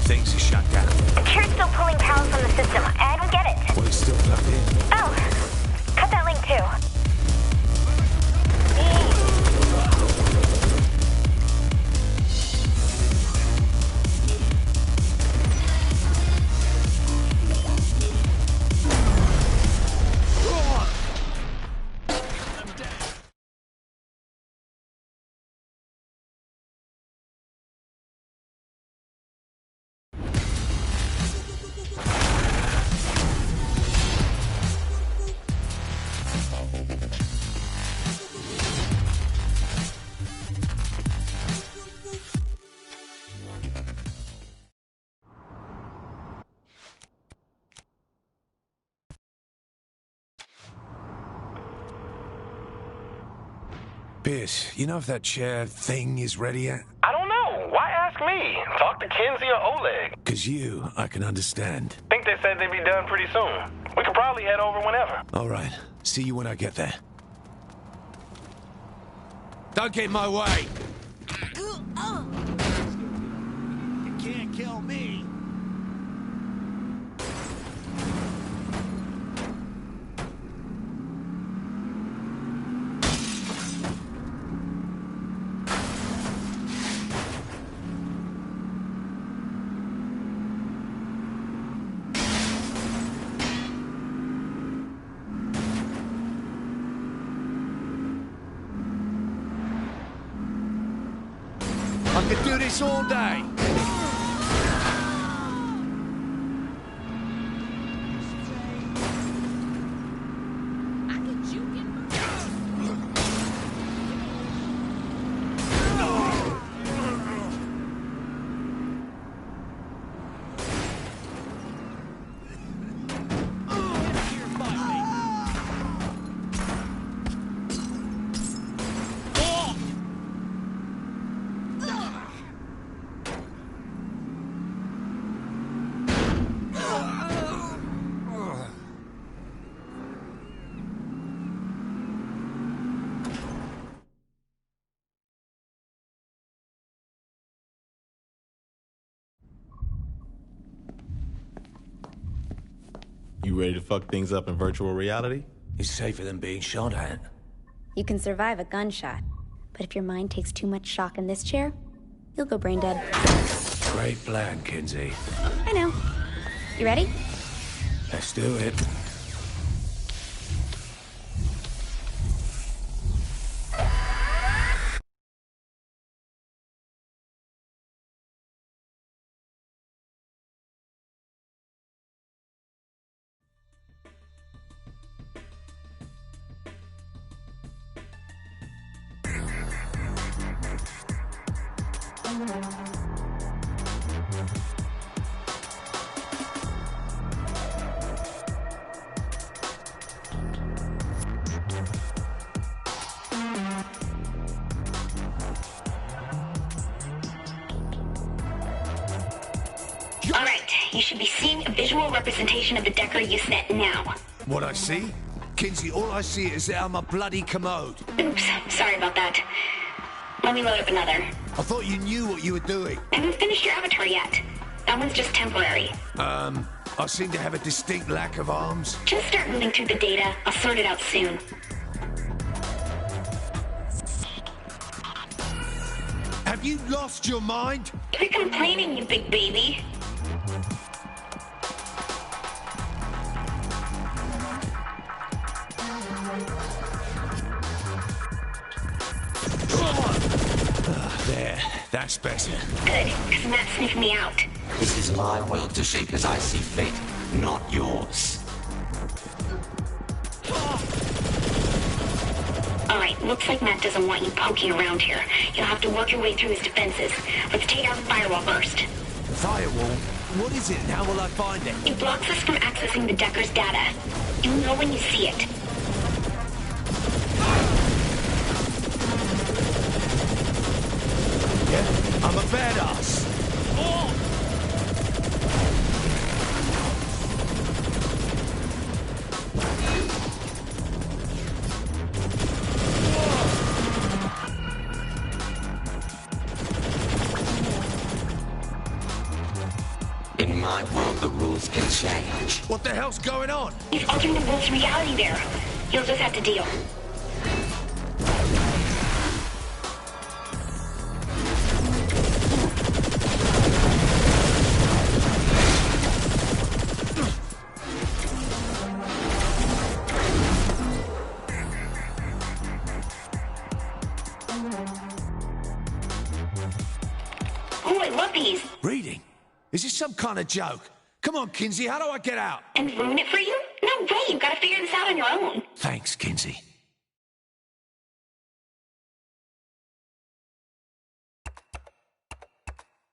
P: things are shut down.
C: Cure's still pulling power from the system. I don't get it.
P: Well, it's still plugged in.
C: Oh, cut that link too.
P: Pierce, you know if that chair thing is ready yet?
Q: I don't know. Why ask me? Talk to Kinsey or Oleg.
P: Because you, I can understand.
Q: Think they said they'd be done pretty soon. We could probably head over whenever.
P: All right. See you when I get there. Don't get in my way!
N: You can't kill me.
B: I could do this all day.
R: You ready to fuck things up in virtual reality?
P: It's safer than being shot at.
M: You can survive a gunshot, but if your mind takes too much shock in this chair, you'll go brain dead.
P: Great plan, Kinsey.
M: I know. You ready?
P: Let's do it.
C: Alright, you should be seeing a visual representation of the Decker Usenet now.
P: What I see? Kinsey, all I see is out of my bloody commode.
C: Oops, sorry about that. Let me load up another.
P: I thought you knew what you were doing.
C: I haven't finished your avatar yet. That one's just temporary.
P: I seem to have a distinct lack of arms.
C: Just start moving through the data. I'll sort it out soon.
P: Have you lost your mind?
C: Quit complaining, you big baby.
P: There, that's better.
C: Good, because Matt sniffed me out.
S: This is my world to shape as I see fit, not yours.
C: Alright, looks like Matt doesn't want you poking around here. You'll have to work your way through his defenses. Let's take out the firewall first.
P: Firewall? What is it and how will I find it?
C: It blocks us from accessing the Decker's data. You'll know when you see it.
P: Yeah, I'm a badass. Oh!
S: In my world, the rules can change.
P: What the hell's going on?
C: He's altering the rules reality there. You'll just have to deal. Oh, I love these.
P: Reading? Is this some kind of joke? Come on, Kinsey, how do I get out?
C: And ruin it for you? No way, you've got to figure this out on your own.
P: Thanks, Kinsey.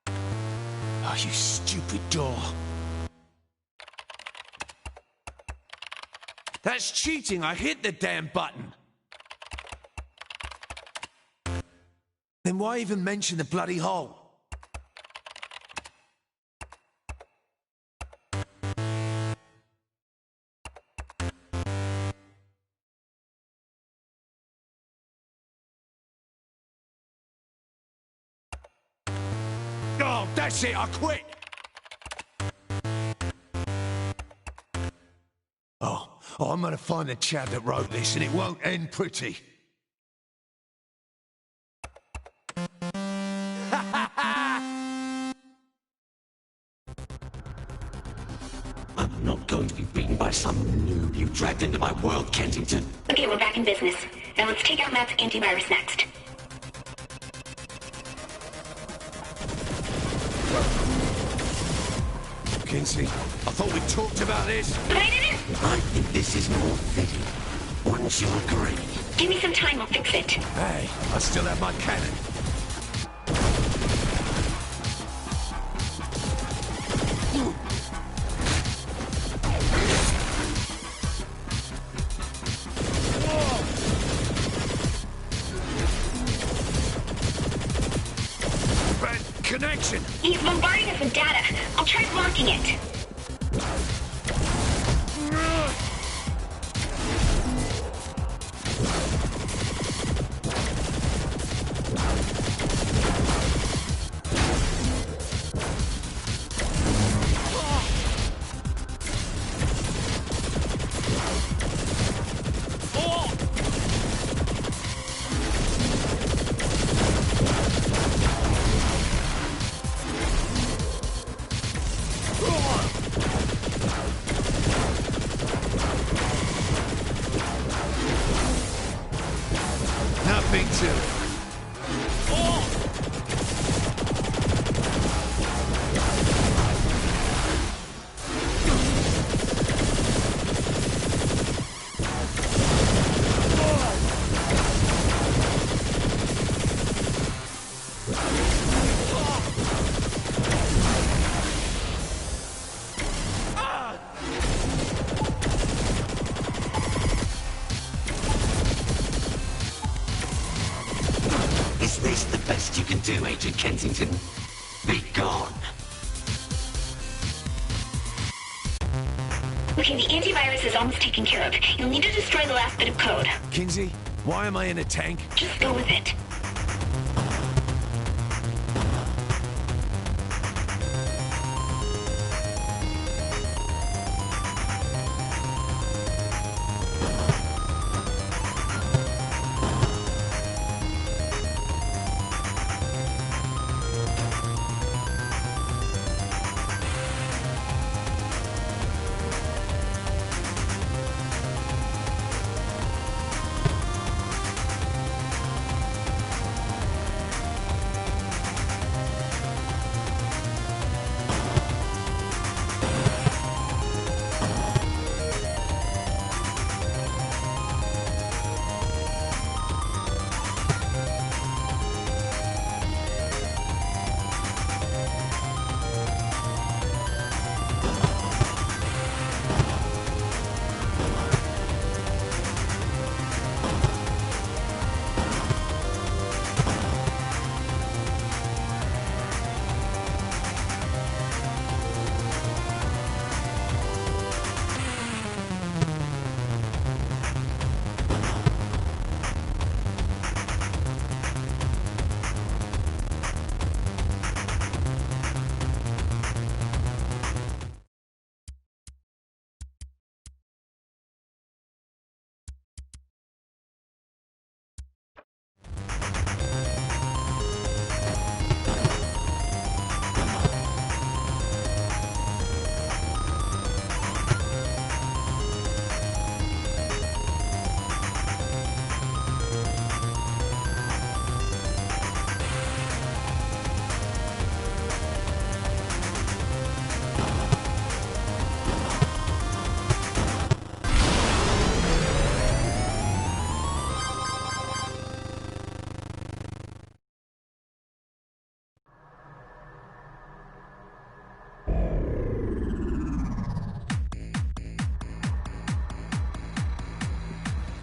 P: Oh, you stupid door. That's cheating. I hit the damn button. Then why even mention the bloody hole? Oh, that's it. I quit. Oh, I'm gonna find the chap that wrote this, and it won't end pretty.
S: I'm not going to be beaten by some noob you dragged into my world, Kensington.
C: Okay, we're back in business. Now let's take out Matt's antivirus next.
P: Kinsey, I thought we talked about this.
C: But I didn't!
S: I think this is more fitting. Wouldn't you agree?
C: Give me some time, I'll fix it.
P: Hey, I still have my cannon. Connection!
C: He's bombarding us with data. I'll try blocking it.
P: Nothing to.
S: Is this the best you can do, Agent Kensington? Be gone.
C: Okay, the antivirus is almost taken care of. You'll need to destroy the last bit of code.
P: Kinsey, why am I in a tank?
C: Just go with it.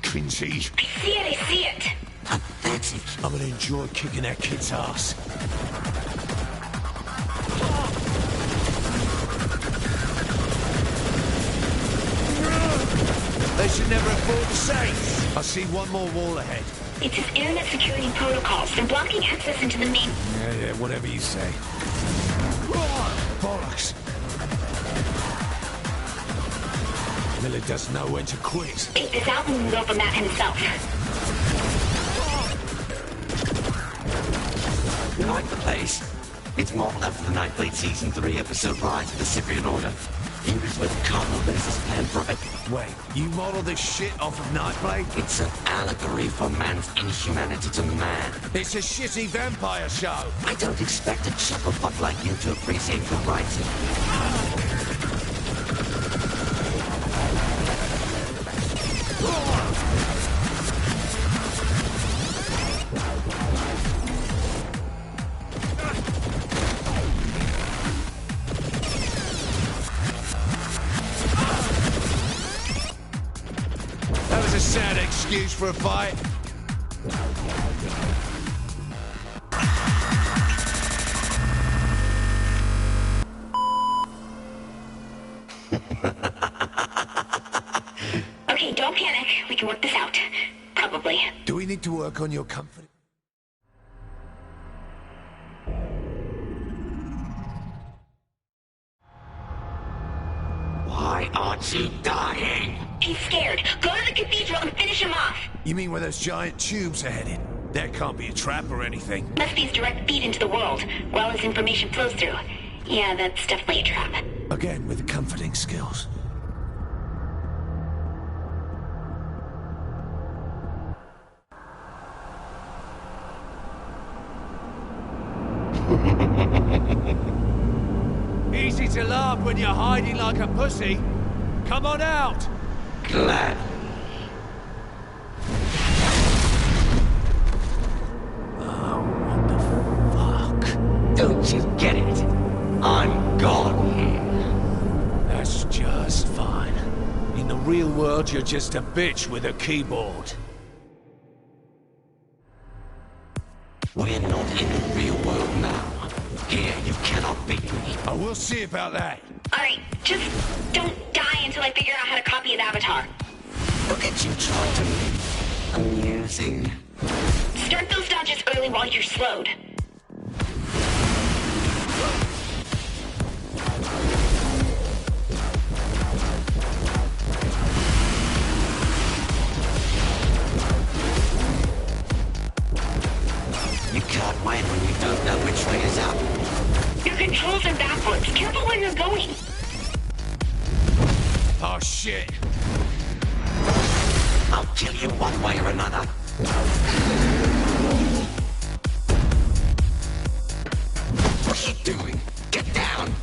S: Quincy.
C: I see it.
S: That's it.
P: I'm gonna enjoy kicking that kid's ass. They should never have fought the Saints. I see one more wall ahead.
C: It's his internet security protocols. They're blocking access into the main...
P: Yeah, whatever you say. Bollocks. Miller doesn't know when to quit.
C: Take this out and move over Matt himself.
S: You like the place? It's modeled after the Nightblade Season 3 episode Rise of the Cyprian Order. English with Cardinal Basis plan for it.
P: Wait, you model this shit off of Nightblade?
S: It's an allegory for man's inhumanity to man.
P: It's a shitty vampire show.
S: I don't expect a chucklefuck like you to appreciate the writing.
P: That was a sad excuse for a fight.
C: Okay, don't panic. We can work this out. Probably.
P: Do we need to work on your comfort?
S: Why aren't you dying?
C: He's scared. Go to the cathedral and finish him off.
P: You mean where those giant tubes are headed? That can't be a trap or anything.
C: Must be his direct feed into the world, while his information flows through. Yeah, that's definitely a trap.
P: Again, with comforting skills. Easy to laugh when you're hiding like a pussy. Come on out!
S: Glad.
P: Oh, what the fuck?
S: Don't you get it? I'm gone.
P: That's just fine. In the real world, you're just a bitch with a keyboard.
S: We're not in the real world now. Here, you cannot beat me.
P: I will see about that.
C: Alright, just don't die until I figure out how to copy his avatar.
S: Look at you try to live. Amusing.
C: Start those dodges early while you're slowed.
S: You can't win when you don't know which way is up.
C: Your controls are backwards. Careful where you're going.
P: Oh, shit.
S: I'll kill you one way or another. What are you doing? Get down!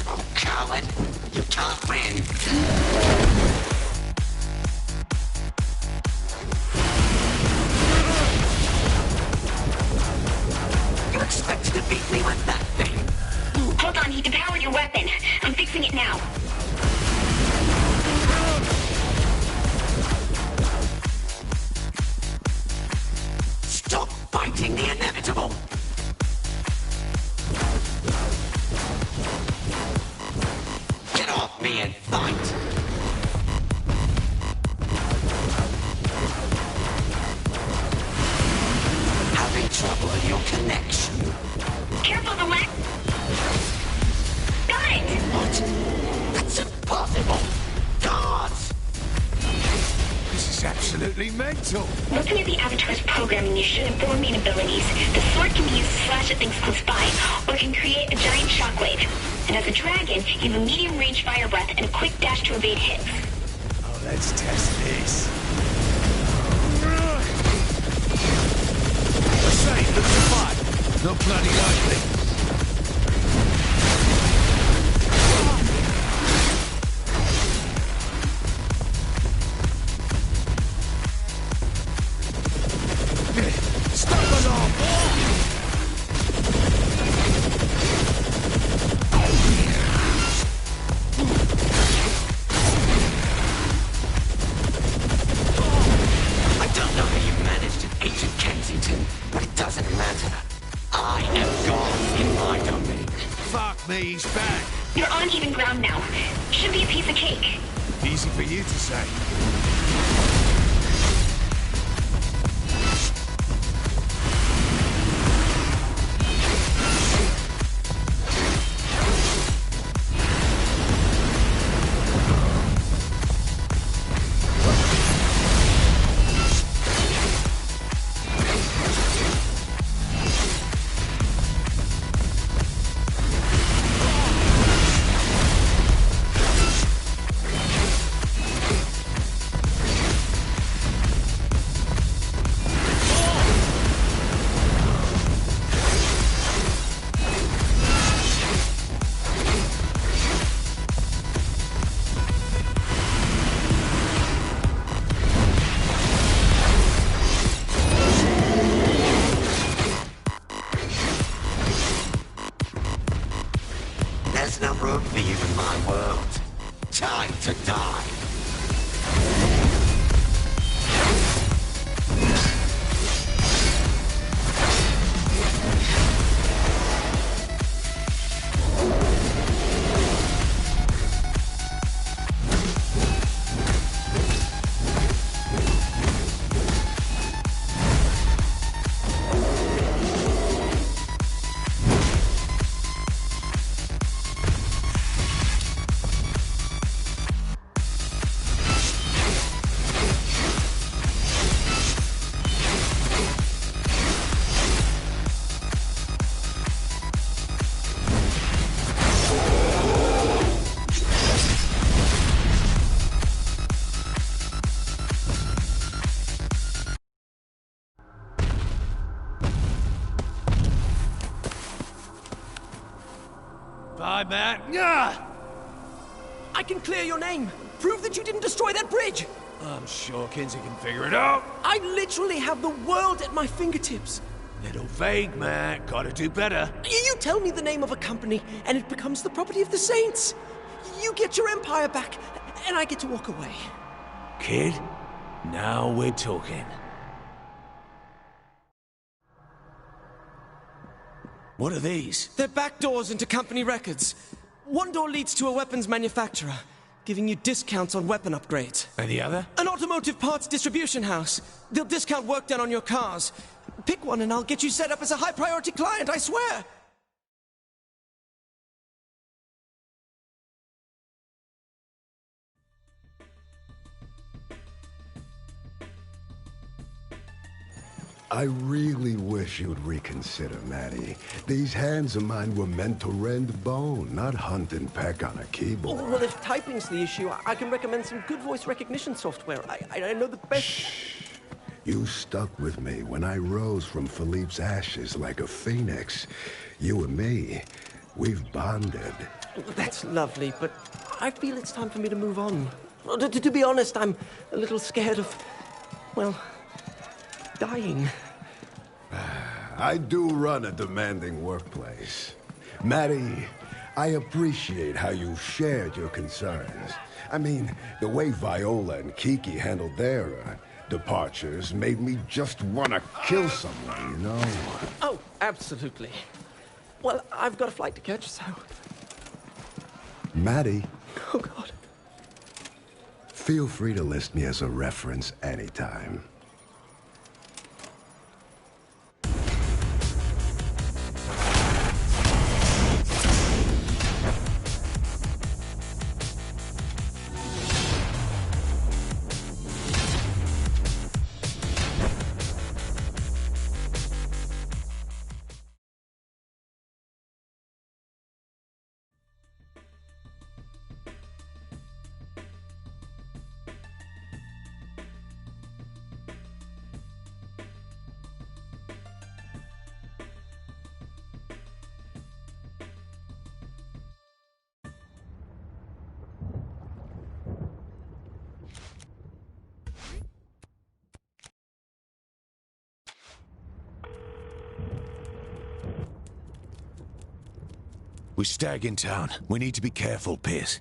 S: Oh, coward. You can't win. You expected to beat me with that thing?
C: Hold on, he depowered your weapon. I'm fixing it now.
S: Stop fighting the inevitable. Get off me and fight. Having trouble with your connection.
C: Careful the left. Got it!
S: What? That's impossible. Guards!
P: This is absolutely mental.
C: Looking at the avatar's programming, you should have 4 main abilities. The sword can be used to slash at things close by, or it can create a giant shockwave. And as a dragon, you have a medium-range fire breath and a quick dash to evade hits.
P: Oh, let's test this.
S: but it doesn't matter. I am God in my domain.
D: Fuck me, he's back.
C: You're on even ground now. Should be a piece of cake.
D: Easy for you to say.
S: There's no room for you in my world. Time to die.
P: Bye, Matt.
B: I can clear your name. Prove that you didn't destroy that bridge.
P: I'm sure Kinsey can figure it out.
B: I literally have the world at my fingertips.
P: Little vague, Matt. Gotta do better.
B: You tell me the name of a company, and it becomes the property of the Saints. You get your empire back, and I get to walk away.
P: Kid, now we're talking. What are these?
B: They're back doors into company records. One door leads to a weapons manufacturer, giving you discounts on weapon upgrades.
P: And the other?
B: An automotive parts distribution house. They'll discount work done on your cars. Pick one and I'll get you set up as a high-priority client, I swear!
L: I really wish you'd reconsider, Maddie. These hands of mine were meant to rend bone, not hunt and peck on a keyboard.
B: Oh, well, if typing's the issue, I can recommend some good voice recognition software. I know the best...
L: Shh. You stuck with me when I rose from Philippe's ashes like a phoenix. You and me, we've bonded.
B: That's lovely, but I feel it's time for me to move on. To be honest, I'm a little scared of, well, dying.
L: I do run a demanding workplace. Maddie, I appreciate how you shared your concerns. I mean, the way Viola and Kiki handled their departures made me just want to kill someone, you know?
B: Oh, absolutely. Well, I've got a flight to catch, so...
L: Maddie.
B: Oh, God.
L: Feel free to list me as a reference anytime.
P: We're Stag in town. We need to be careful, Pierce.